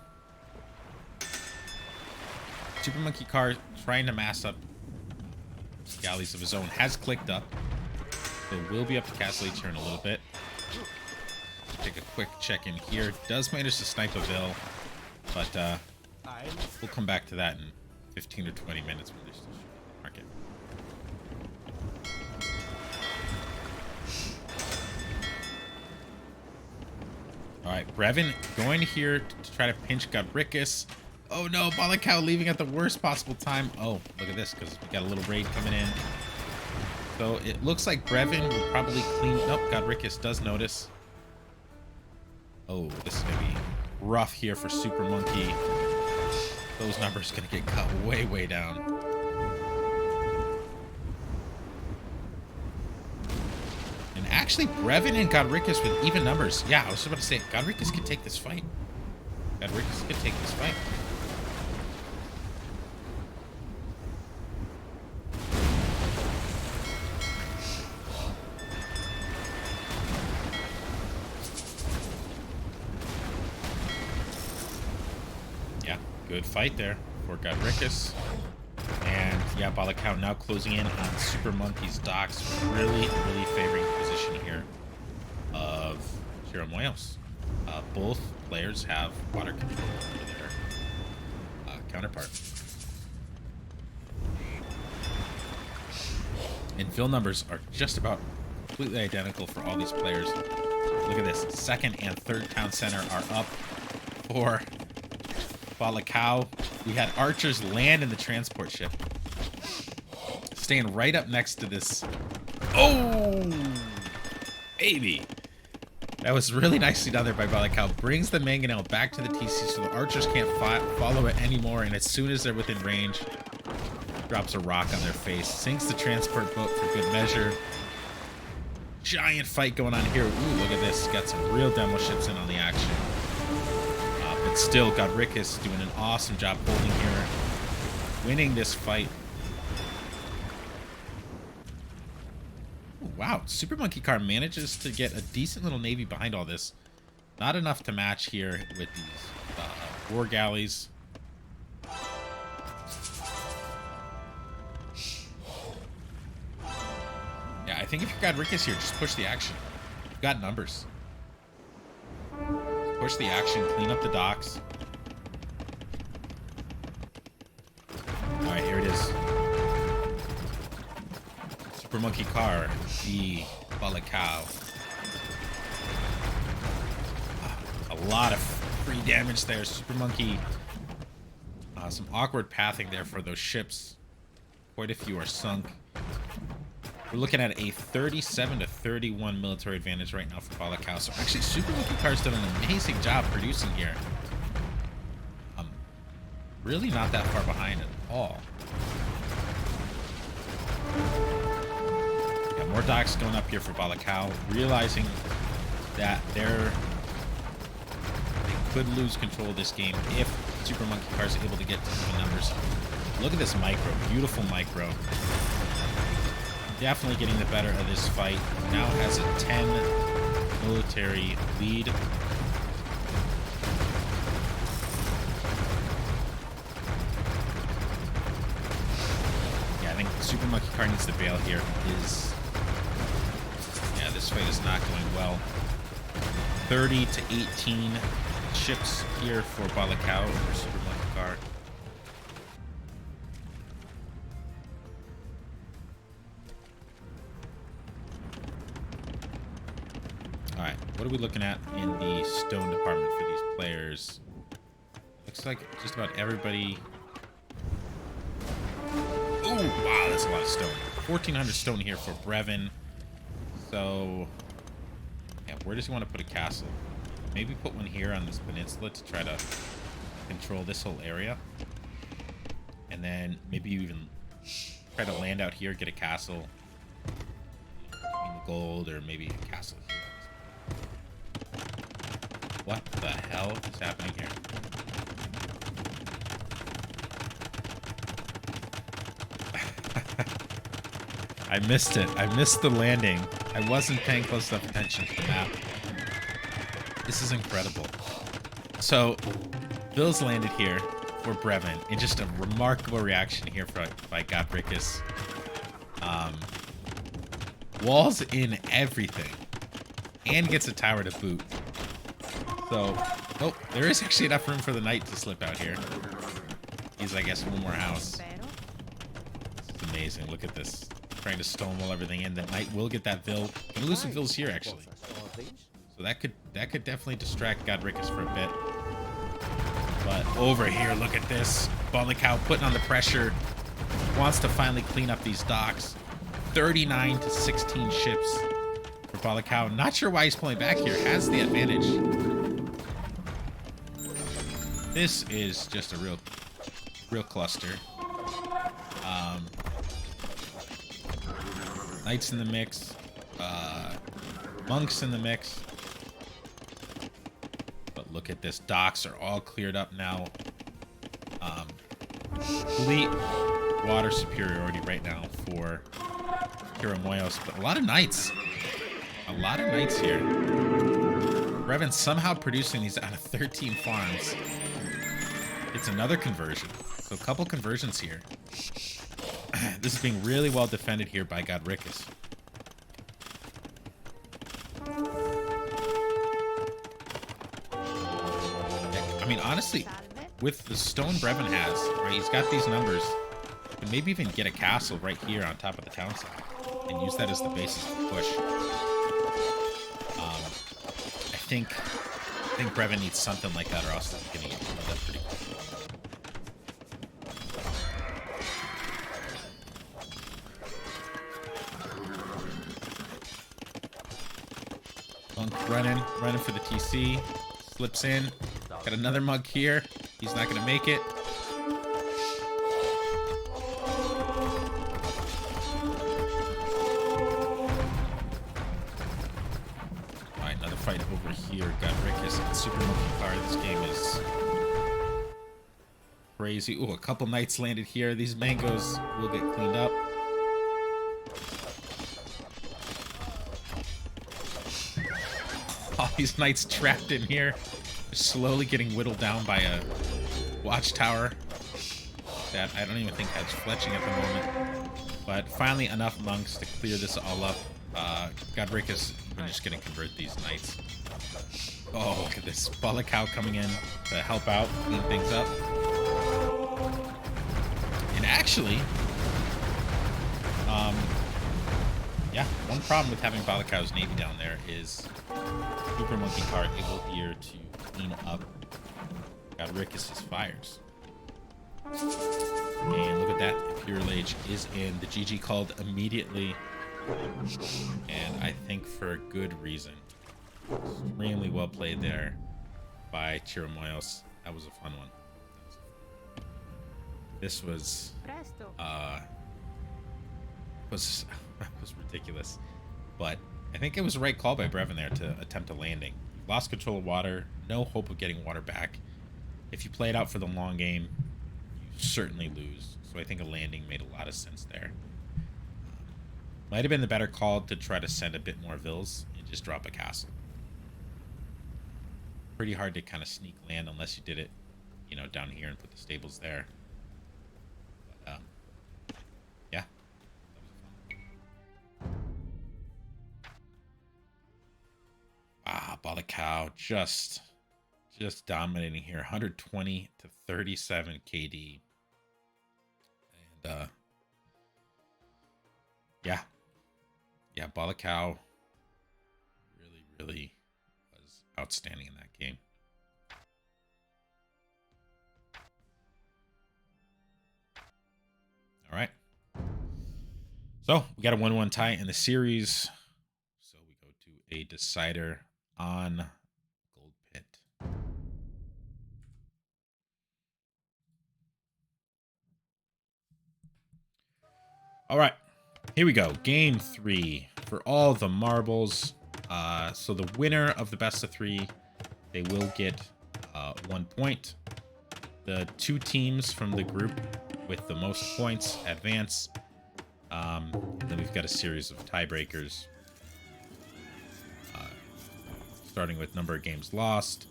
Super Monkey Car trying to mass up galleys of his own. Has clicked up. So we'll be up to Castle Age here in a little bit. Take a quick check in here. Does manage to snipe a Bill. But we'll come back to that in 15 or 20 minutes when they're still shooting the market. Alright, Brevin going here to try to pinch Godricus. Oh no, Balakau leaving at the worst possible time. Oh, look at this, because we got a little raid coming in. So it looks like Brevin will probably clean... Nope, Godricus does notice. Oh, this is going to be rough here for Super Monkey. Those numbers are going to get cut way, way down. And actually, Brevin and Godricus with even numbers. Yeah, I was about to say, Godricus could take this fight. Godricus could take this fight. Good fight there for Godricus. And yeah, Balakau now closing in on Super Monkey's docks. Really, really favoring the position here of Chirimoyos. Both players have water control over their counterpart. And fill numbers are just about completely identical for all these players. Look at this. Second and third town center are up for Balakau. We had archers land in the transport ship. Staying right up next to this. Oh, baby. That was really nicely done there by Balakau. Brings the mangonel back to the TC so the archers can't follow it anymore. And as soon as they're within range, drops a rock on their face. Sinks the transport boat for good measure. Giant fight going on here. Ooh, look at this. Got some real demo ships in on the action. But still, Godricus doing an awesome job holding here. Winning this fight. Ooh, wow. Super Monkey Car manages to get a decent little navy behind all this. Not enough to match here with these war galleys. Yeah, I think if you've got Godricus here, just push the action. You've got numbers. Push the action, clean up the docks. Alright, here it is. Super Monkey Car, the Balakau. A lot of free damage there. Super Monkey. Some awkward pathing there for those ships. Quite a few are sunk. We're looking at a 37 to 31 military advantage right now for Balakau. So actually, Super Monkey Car's done an amazing job producing here. Really not that far behind at all. Yeah, more docks going up here for Balakau, realizing that they could lose control of this game if Super Monkey Car is able to get to the numbers. Look at this micro, beautiful micro. Definitely getting the better of this fight. Now has a 10 military lead. Yeah, I think Super Monkey Car needs to bail here. Yeah, this fight is not going well. 30 to 18 ships here for Balakau over Super Monkey Car. Alright, what are we looking at in the stone department for these players? Looks like just about everybody... Oh, wow, that's a lot of stone. 1,400 stone here for Brevin. So, yeah, where does he want to put a castle? Maybe put one here on this peninsula to try to control this whole area. And then maybe even try to land out here, get a castle in the gold, or maybe a castle here. What the hell is happening here? I missed it. I missed the landing. I wasn't paying close enough attention to the map. This is incredible. So, Bill's landed here for Brevin in just a remarkable reaction here by Godricus. Walls in everything. And gets a tower to boot. So, oh, there is actually enough room for the knight to slip out here. He's, I guess, one more house. It's amazing. Look at this. Trying to stonewall everything in. The knight will get that vill. Gonna lose some vills here, actually. So that could definitely distract Godricus for a bit. But over here, look at this. Balakau putting on the pressure. Wants to finally clean up these docks. 39 to 16 ships for Balakau. Not sure why he's pulling back here. Has the advantage. This is just a real cluster. Knights in the mix. Monks in the mix. But look at this. Docks are all cleared up now. Complete water superiority right now for Chirimoyos. But a lot of knights. A lot of knights here. Brevin somehow producing these out of 13 farms. It's another conversion. So a couple conversions here. This is being really well defended here by Godricus. I mean, honestly, with the stone Brevin has, right, he's got these numbers. And maybe even get a castle right here on top of the town side. and use that as the basis to push. I think Brevin needs something like that, or else he's going to get killed up pretty quickly. Monk running for the TC. Slips in. Got another mug here. He's not going to make it. Fight over here. Got Rickus and Super Monkey Car. This game is crazy. Ooh, a couple knights landed here. These mangoes will get cleaned up. All these knights trapped in here. They're slowly getting whittled down by a watchtower that I don't even think has fletching at the moment. But finally enough monks to clear this all up. Godricus even just gonna convert these knights. Oh, look at this. Balakau coming in to help out, clean things up. And actually, yeah, one problem with having Balakau's navy down there is Super Monkey Car able here to clean up Godricus's fires. And look at that. Imperial Age is in. The GG called immediately. And I think for a good reason. Extremely well played there by Chirimoyos. That was a fun one. This was was ridiculous. But I think it was the right call by Brevin there to attempt a landing. Lost control of water, no hope of getting water back. If you play it out for the long game, you certainly lose. So I think a landing made a lot of sense there. Might have been the better call to try to send a bit more vills and just drop a castle. Pretty hard to kind of sneak land unless you did it, you know, down here and put the stables there. But, yeah. Balakau just dominating here. 120 to 37 KD. And, yeah. Yeah, Balakau really was outstanding in that game. All right. So we got a 1-1 tie in the series. So we go to a decider on Gold Pit. All right. Here we go. Game 3 for all the marbles. So the winner of the best of 3, they will get 1 point. The 2 teams from the group with the most points advance. And then we've got a series of tiebreakers. Starting with number of games lost,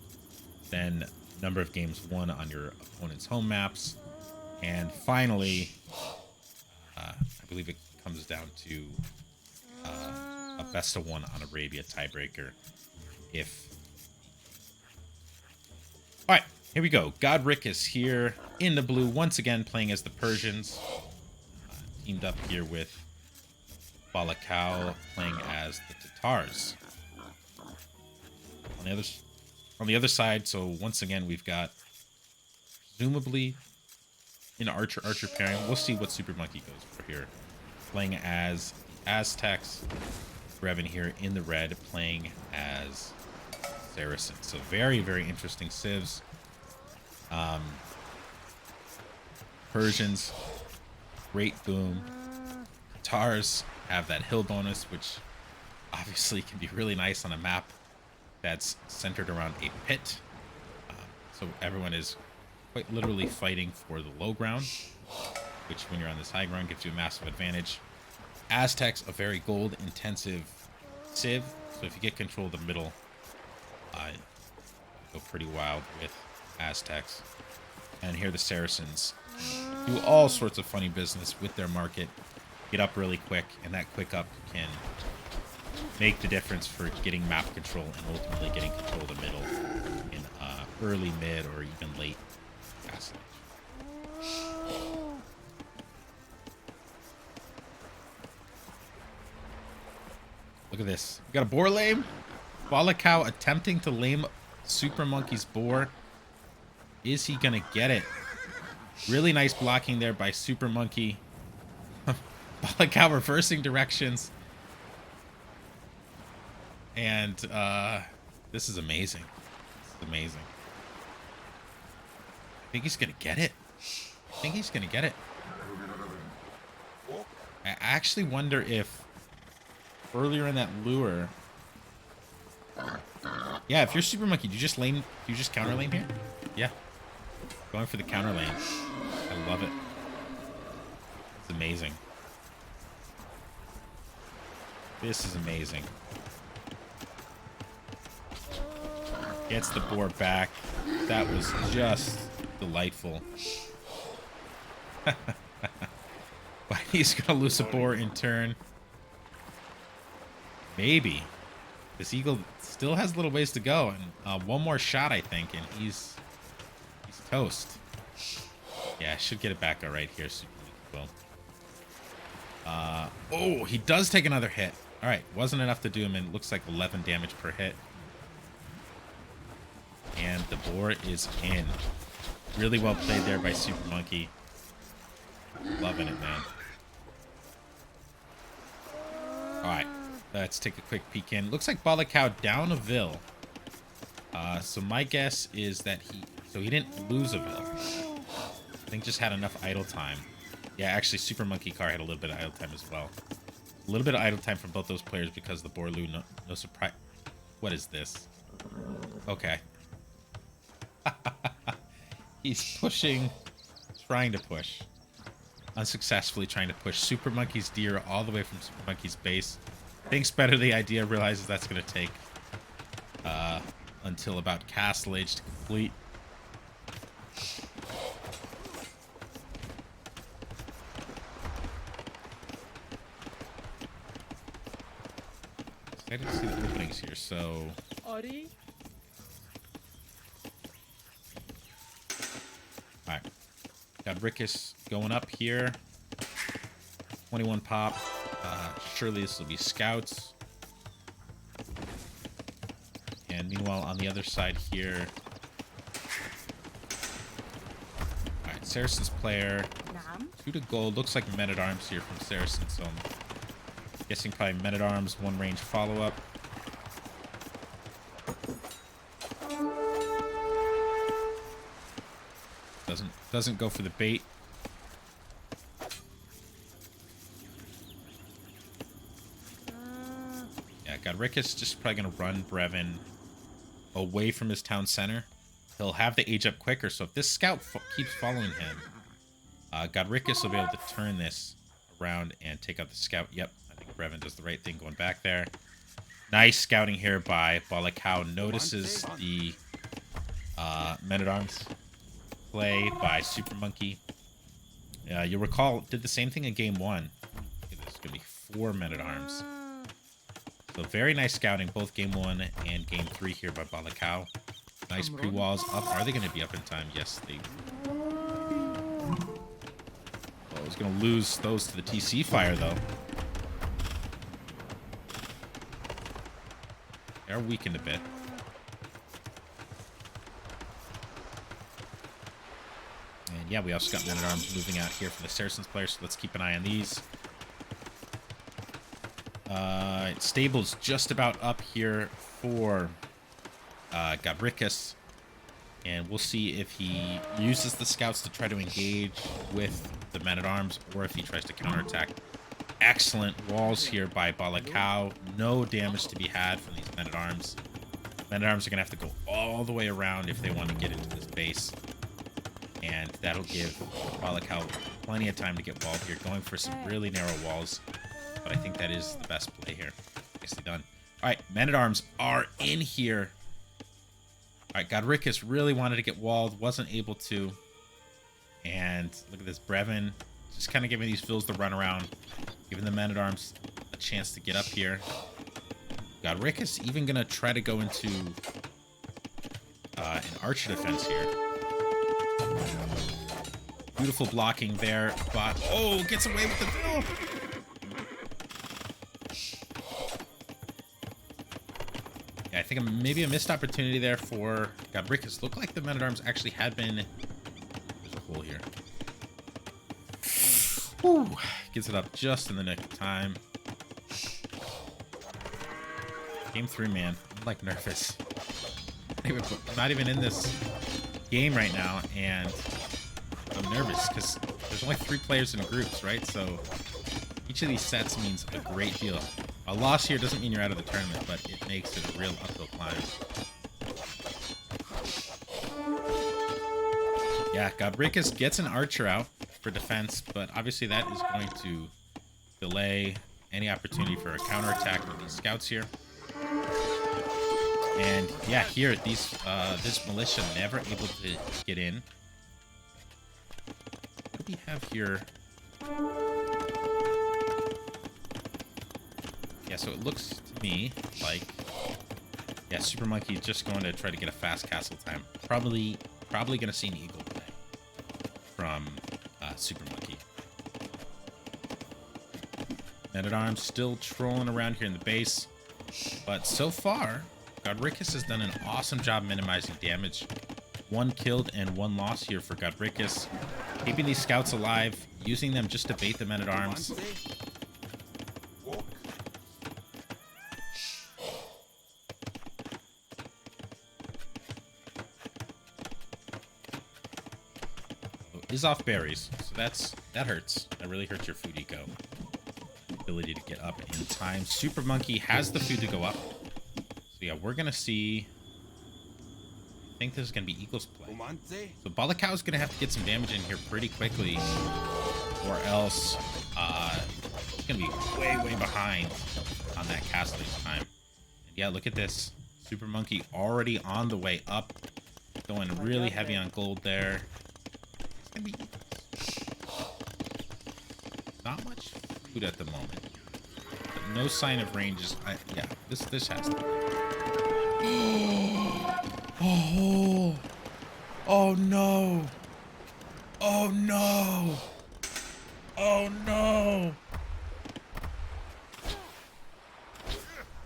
then number of games won on your opponent's home maps, and finally, I believe it comes down to a best of 1 on Arabia tiebreaker. All right, here we go. Godric is here in the blue once again, playing as the Persians. Teamed up here with Balakau playing as the Tatars. On the other side, so once again we've got presumably an archer pairing. We'll see what Super Monkey goes for here. Playing as the Aztecs. Brevin here in the red playing as Saracens. So very interesting civs. Persians, great boom. Tatars have that hill bonus, which obviously can be really nice on a map that's centered around a pit. So everyone is quite literally fighting for the low ground, which when you're on this high ground gives you a massive advantage. Aztecs, a very gold intensive civ, so if you get control of the middle, go pretty wild with Aztecs. And here the Saracens do all sorts of funny business with their market, get up really quick, and that quick up can make the difference for getting map control and ultimately getting control of the middle in early, mid, or even late castle. Look at this. We got a boar lame. Balakau attempting to lame Super Monkey's boar. Is he going to get it? Really nice blocking there by Super Monkey. Balakau reversing directions. And this is amazing. This is amazing. I think he's going to get it. I think he's going to get it. I actually wonder if earlier in that lure... Yeah, if you're Super Monkey, do you just lane? Do you just counter lane here? Yeah. Going for the counter lane. I love it. It's amazing. This is amazing. Gets the board back. That was just delightful. But he's going to lose a boar in turn. Maybe. This eagle still has a little ways to go. And one more shot, I think, and he's toast. Yeah, should get it back all right here. Super well. Oh, he does take another hit. All right, wasn't enough to do him, and it looks like 11 damage per hit. And the boar is in. Really well played there by Super Monkey. Loving it, man. All right, let's take a quick peek in. Looks like Balakau down a Vil. So my guess is that he didn't lose a Vil. I think just had enough idle time. Yeah, actually, Super Monkey Car had a little bit of idle time as well. A little bit of idle time from both those players because the Borlu, no surprise. What is this? Okay. He's pushing, trying to push. Unsuccessfully trying to push Super Monkey's deer all the way from Super Monkey's base. Thinks better the idea, realizes that's going to take until about Castle Age to complete. I didn't see the openings here, so... Alright. Got Rickus going up here. 21 pop. Surely this will be scouts. And meanwhile, on the other side here... Alright, Saracen's player. 2 to gold. Looks like Men-at-Arms here from Saracen, so... Guessing probably Men-at-Arms, 1 range follow-up. Doesn't go for the bait. Yeah, Godricus just probably going to run Brevin away from his town center. He'll have the age up quicker, so if this scout keeps following him, Godricus will be able to turn this around and take out the scout. Yep, I think Brevin does the right thing going back there. Nice scouting here by Balakau. Notices the Men-at-Arms play by Super Monkey. You'll recall, did the same thing in game 1. There's going to be 4 Men-at-Arms. So very nice scouting, both game 1 and game 3 here by Balakau. Nice pre-walls up. Are they going to be up in time? Yes, they... Oh, I was going to lose those to the TC fire, though. They're weakened a bit. And yeah, we also got Men-at-Arms moving out here for the Saracen's players, so let's keep an eye on these. Stable's just about up here for Godricus. And we'll see if he uses the scouts to try to engage with the Men-at-Arms or if he tries to counterattack. Excellent walls here by Balakau. No damage to be had from these Men-at-Arms. Men-at-Arms are going to have to go all the way around if they want to get into this base. And that'll give Balakau plenty of time to get walled here. Going for some really narrow walls. But I think that is the best play here. Nicely done. Alright, Men-at-Arms are in here. Alright, Godricus really wanted to get walled. Wasn't able to. And look at this. Brevin just kind of giving these Vils the run around. Giving the Men-at-Arms a chance to get up here. Godricus even going to try to go into an archer defense here. Beautiful blocking there, but... Oh, gets away with the Vil! Yeah, I think maybe a missed opportunity there for Godricus. Looked like the men-at-arms actually had been... There's a hole here. Whew. Gets it up just in the nick of time. Game 3, man. I'm like nervous. I'm not even in this game right now, and I'm nervous because there's only 3 players in groups, right? So each of these sets means a great deal. A loss here doesn't mean you're out of the tournament, but it makes it a real uphill climb. Yeah, Godricus gets an archer out for defense, but obviously that is going to delay any opportunity for a counterattack with these scouts here. And yeah, here these this militia never able to get in. What do we have here? Yeah, so it looks to me like, yeah, Super Monkey is just going to try to get a fast castle time. Probably going to see an eagle play from Super Monkey. Men-at-arms still trolling around here in the base, but so far, Godricus has done an awesome job minimizing damage. 1 killed and 1 loss here for Godricus. Keeping these scouts alive, using them just to bait the men-at-arms. Is off berries, so that hurts. That really hurts your food eco. Ability to get up in time. Super Monkey has the food to go up. So yeah, we're gonna see. I think this is gonna be Eagles play. So Balakau is gonna have to get some damage in here pretty quickly, or else it's gonna be way behind on that castling time. And yeah, look at this. Super Monkey already on the way up, going really heavy on gold there. Not much food at the moment, but no sign of ranges. Yeah, this has to be. Oh no! Oh no! Oh no!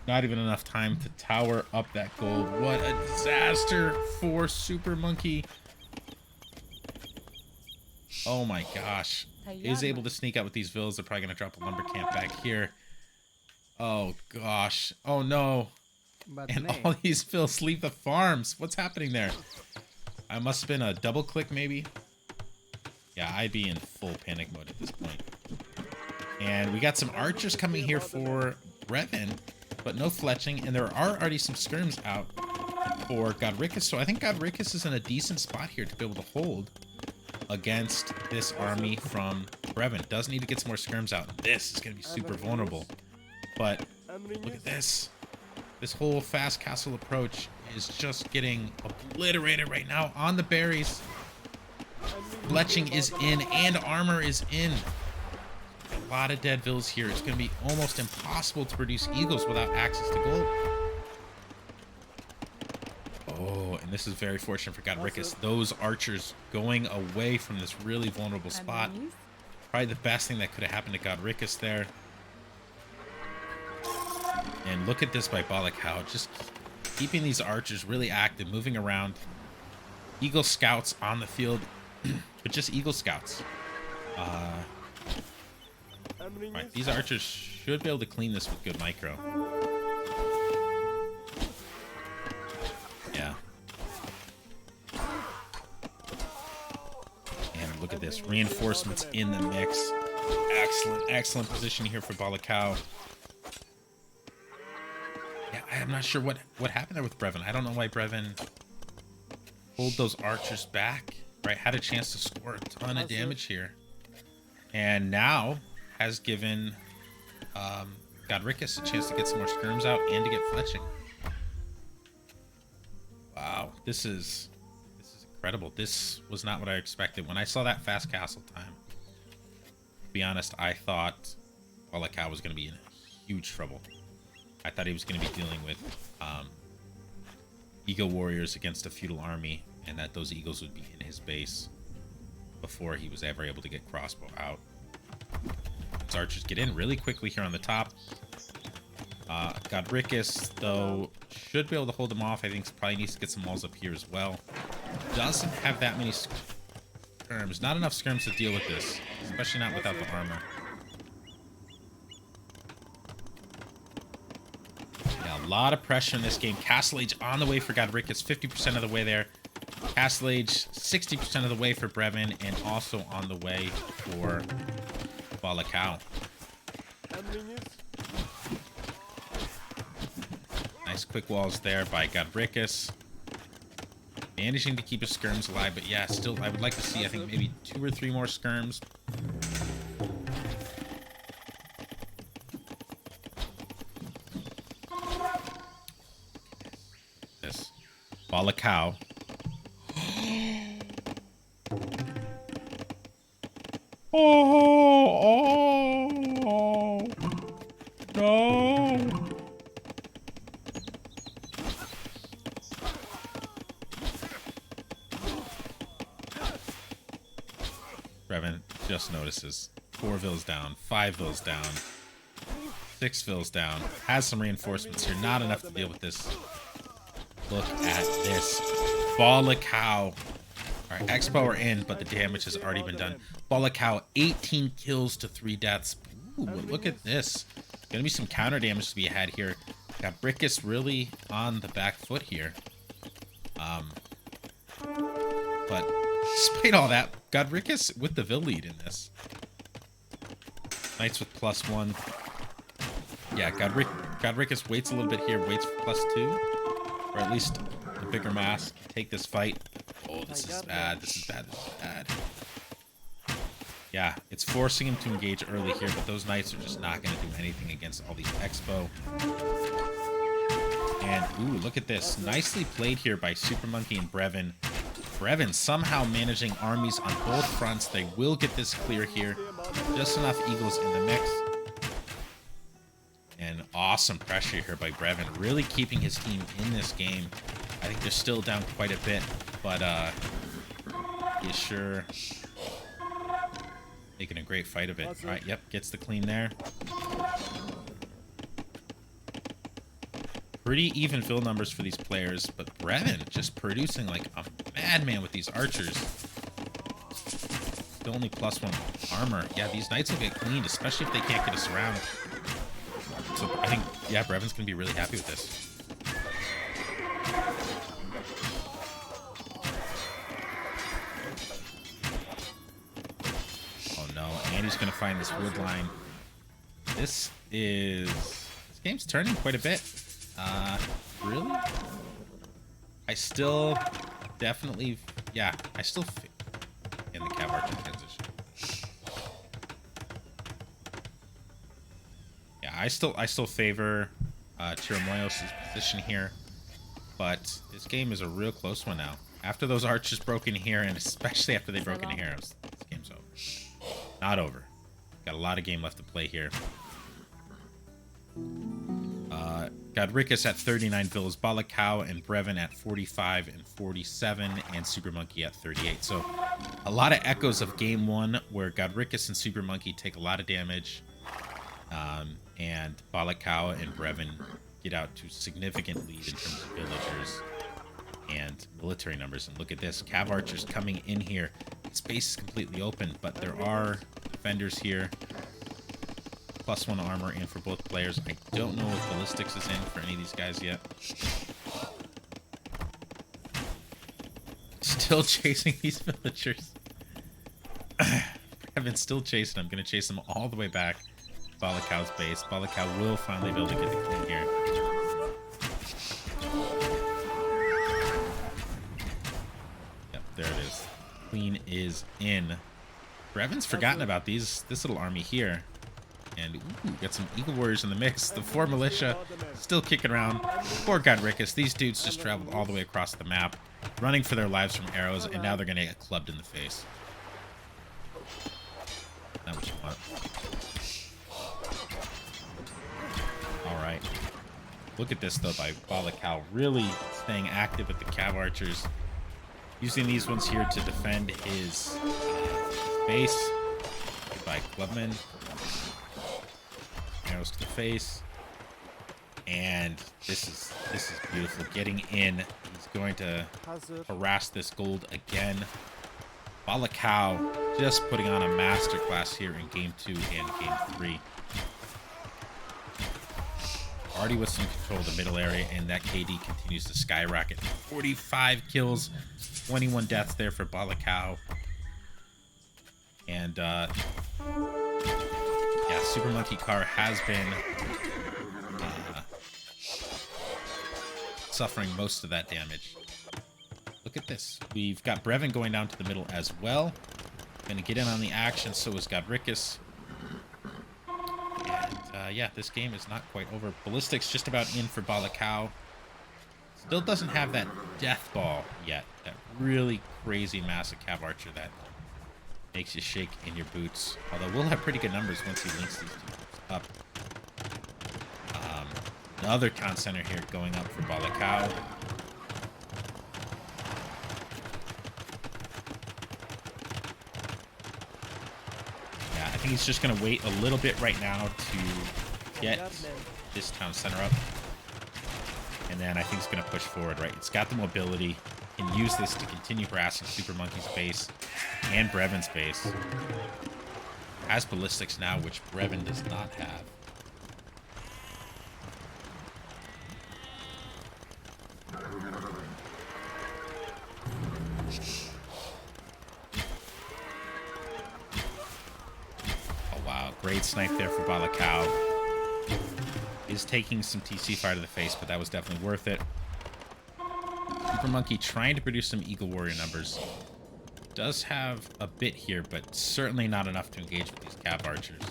Not even enough time to tower up that gold. What a disaster for Super Monkey. Oh my gosh. Is able to sneak out with these villas. They're probably going to drop a lumber camp back here. Oh gosh. Oh no. And all these villas leave the farms. What's happening there? I must have been a double click maybe. Yeah, I'd be in full panic mode at this point. And we got some archers coming here for Brevin, but no fletching. And there are already some skirms out for Godricus. So I think Godricus is in a decent spot here to be able to hold against this army from Brevin. Does need to get some more skirms out. This is going to be super vulnerable. But look at this. This whole fast castle approach is just getting obliterated right now on the berries. Fletching is in and armor is in. A lot of dead villas here. It's going to be almost impossible to produce eagles without access to gold. Oh, and this is very fortunate for Godricus. Those archers going away from this really vulnerable spot. Probably the best thing that could have happened to Godricus there. And look at this by Balakau. Just keeping these archers really active, moving around. Eagle scouts on the field, but just Eagle scouts. Right, these archers should be able to clean this with good micro. Yeah. And look at this. Reinforcements in the mix. Excellent position here for Balakau. Yeah, I'm not sure what happened there with Brevin. I don't know why Brevin pulled those archers back. Right, had a chance to score a ton of damage here. And now has given Godricus a chance to get some more skirms out and to get fletching. Wow, this is incredible. This was not what I expected. When I saw that fast castle time, to be honest, I thought Balakau was going to be in huge trouble. I thought he was going to be dealing with Eagle warriors against a feudal army, and that those eagles would be in his base before he was ever able to get crossbow out. These archers get in really quickly here on the top. Godricus, though, should be able to hold him off. I think probably needs to get some walls up here as well. Doesn't have that many skirms. Not enough skirms to deal with this, especially not without the armor. Yeah, a lot of pressure in this game. Castle Age on the way for Godricus, 50% of the way there. Castle Age, 60% of the way for Brevin, and also on the way for Balakau. Nice quick walls there by Godricus. Managing to keep his skirms alive, but yeah, still, I would like to see, I think, maybe 2 or 3 more skirms. This. Balakau. Oh, no. Brevin just notices. 4 vills down, 5 vills down, 6 vills down. Has some reinforcements here. Not enough to deal with this. Look at this. Balakau. All right, Expo are in, but the damage has already been done. Balakau, 18 kills to 3 deaths. Ooh, look at this. Gonna be some counter damage to be had here. Got Brickus really on the back foot here. But despite all that, Godricus with the Vill lead in this. Knights with +1. Yeah, Godricus waits a little bit here, waits for +2. Or at least a bigger mask. Take this fight. Oh, this is bad. This is bad. This is bad. Yeah, it's forcing him to engage early here, but those knights are just not going to do anything against all these Expo. And, ooh, look at this. Nicely played here by Super Monkey and Brevin. Brevin somehow managing armies on both fronts. They will get this clear here. Just enough eagles in the mix. And awesome pressure here by Brevin. Really keeping his team in this game. I think they're still down quite a bit, but he's sure making a great fight of it. All right, yep, gets the clean there. Pretty even fill numbers for these players, but Brevin just producing like a madman with these archers. Still only +1 armor. Yeah, these knights will get cleaned, especially if they can't get us around. So I think, yeah, Brevin's going to be really happy with this. Oh no, Andy's going to find this wood line. This game's turning quite a bit. Really? I still definitely, yeah, I still in the Cav Archer transition. Yeah, I still favor Chirimoyos' position here, but this game is a real close one now. After those archers broke in here, and especially after they broke into here, this game's over. Not over. Got a lot of game left to play here. Godricus at 39 villas, Balakau and Brevin at 45 and 47, and Super Monkey at 38. So a lot of echoes of game 1 where Godricus and Super Monkey take a lot of damage, and Balakau and Brevin get out to significant lead in terms of villagers and military numbers. And look at this, Cav Archers coming in here. Space is completely open, but there are defenders here. +1 armor in for both players. I don't know if ballistics is in for any of these guys yet. Still chasing these villagers. Brevin's still chasing. I'm going to chase them all the way back to Balakau's base. Balakau will finally be able to get the clean here. Yep, there it is. Clean is in. Brevin's forgotten about this little army here. And ooh, got some Eagle Warriors in the mix. The 4 militia still kicking around. Poor Godricus. These dudes just traveled all the way across the map, running for their lives from arrows, and now they're going to get clubbed in the face. Not what you want. All right. Look at this, though, by Balakau. Really staying active with the Cav Archers. Using these ones here to defend his base by Clubman. Arrows to the face. And this is beautiful. Getting in, he's going to harass this gold again. Balakau just putting on a masterclass here in game 2 and game 3. Already with some control of the middle area, and that KD continues to skyrocket. 45 kills, 21 deaths there for Balakau. And yeah, Super Monkey Car has been suffering most of that damage. Look at this. We've got Brevin going down to the middle as well. Going to get in on the action, so is Godricus. And yeah, this game is not quite over. Ballistics just about in for Balakau. Still doesn't have that death ball yet. That really crazy massive Cav Archer that makes you shake in your boots. Although we'll have pretty good numbers once he links these two groups up. Another town center here going up for Balakau. Yeah, I think he's just going to wait a little bit right now to get this town center up. And then I think he's going to push forward, right? It's got the mobility. Can use this to continue harassing Super Monkey's base and Brevin's base. Has ballistics now, which Brevin does not have. Oh wow, great snipe there for Balakau. Is taking some TC fire to the face, but that was definitely worth it. Super Monkey trying to produce some Eagle Warrior numbers. Does have a bit here, but certainly not enough to engage with these Cav Archers.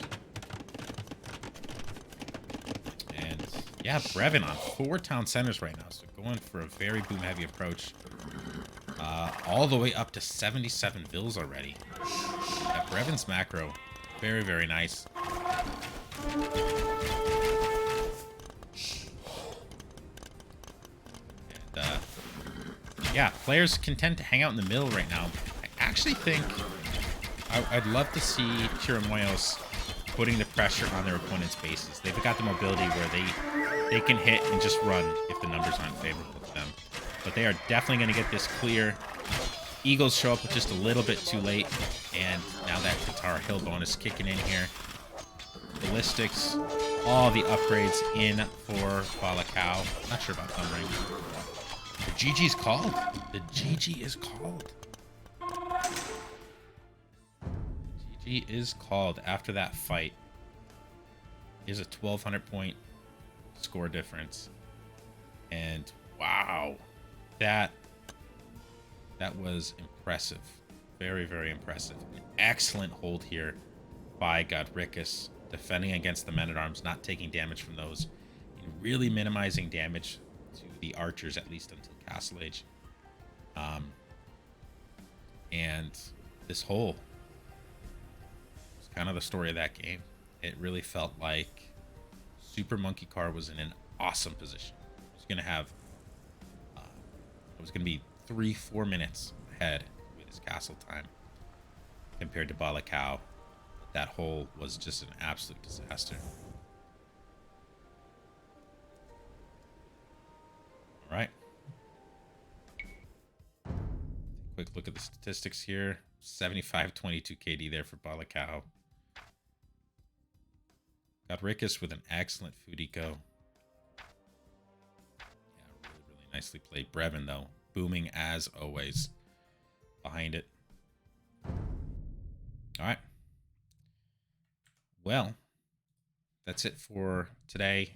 And yeah, Brevin on 4 town centers right now, so going for a very boom heavy approach. All the way up to 77 vills already. Yeah, Brevin's macro, very, very nice. Yeah, players can tend to hang out in the middle right now. I actually think I'd love to see Chirimoyos putting the pressure on their opponent's bases. They've got the mobility where they can hit and just run if the numbers aren't favorable to them. But they are definitely going to get this clear. Eagles show up just a little bit too late, and now that Katara Hill bonus kicking in here. Ballistics, all the upgrades in for Balakau. Not sure about Thumb Ring. The GG's called. The GG is called. GG is called after that fight. Is a 1,200 point score difference. And wow, that was impressive. Very, very impressive. An excellent hold here by Godricus, defending against the men-at-arms, not taking damage from those, and really minimizing damage to the archers, at least until Castle Age. And this hole was kind of the story of that game. It really felt like Super Monkey Car was in an awesome position. It was going to have, it was going to be 3-4 minutes ahead with his castle time compared to Balakau. That hole was just an absolute disaster. All right. Quick look at the statistics here. 75-22 KD there for Balakau. Godricus with an excellent food eco. Yeah, really, really nicely played. Brevin, though, booming as always behind it. All right. Well, that's it for today.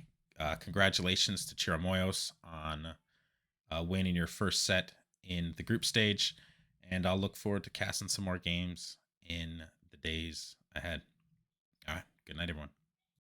Congratulations to Chirimoyos on winning your first set in the group stage, and I'll look forward to casting some more games in the days ahead. All right, good night, everyone.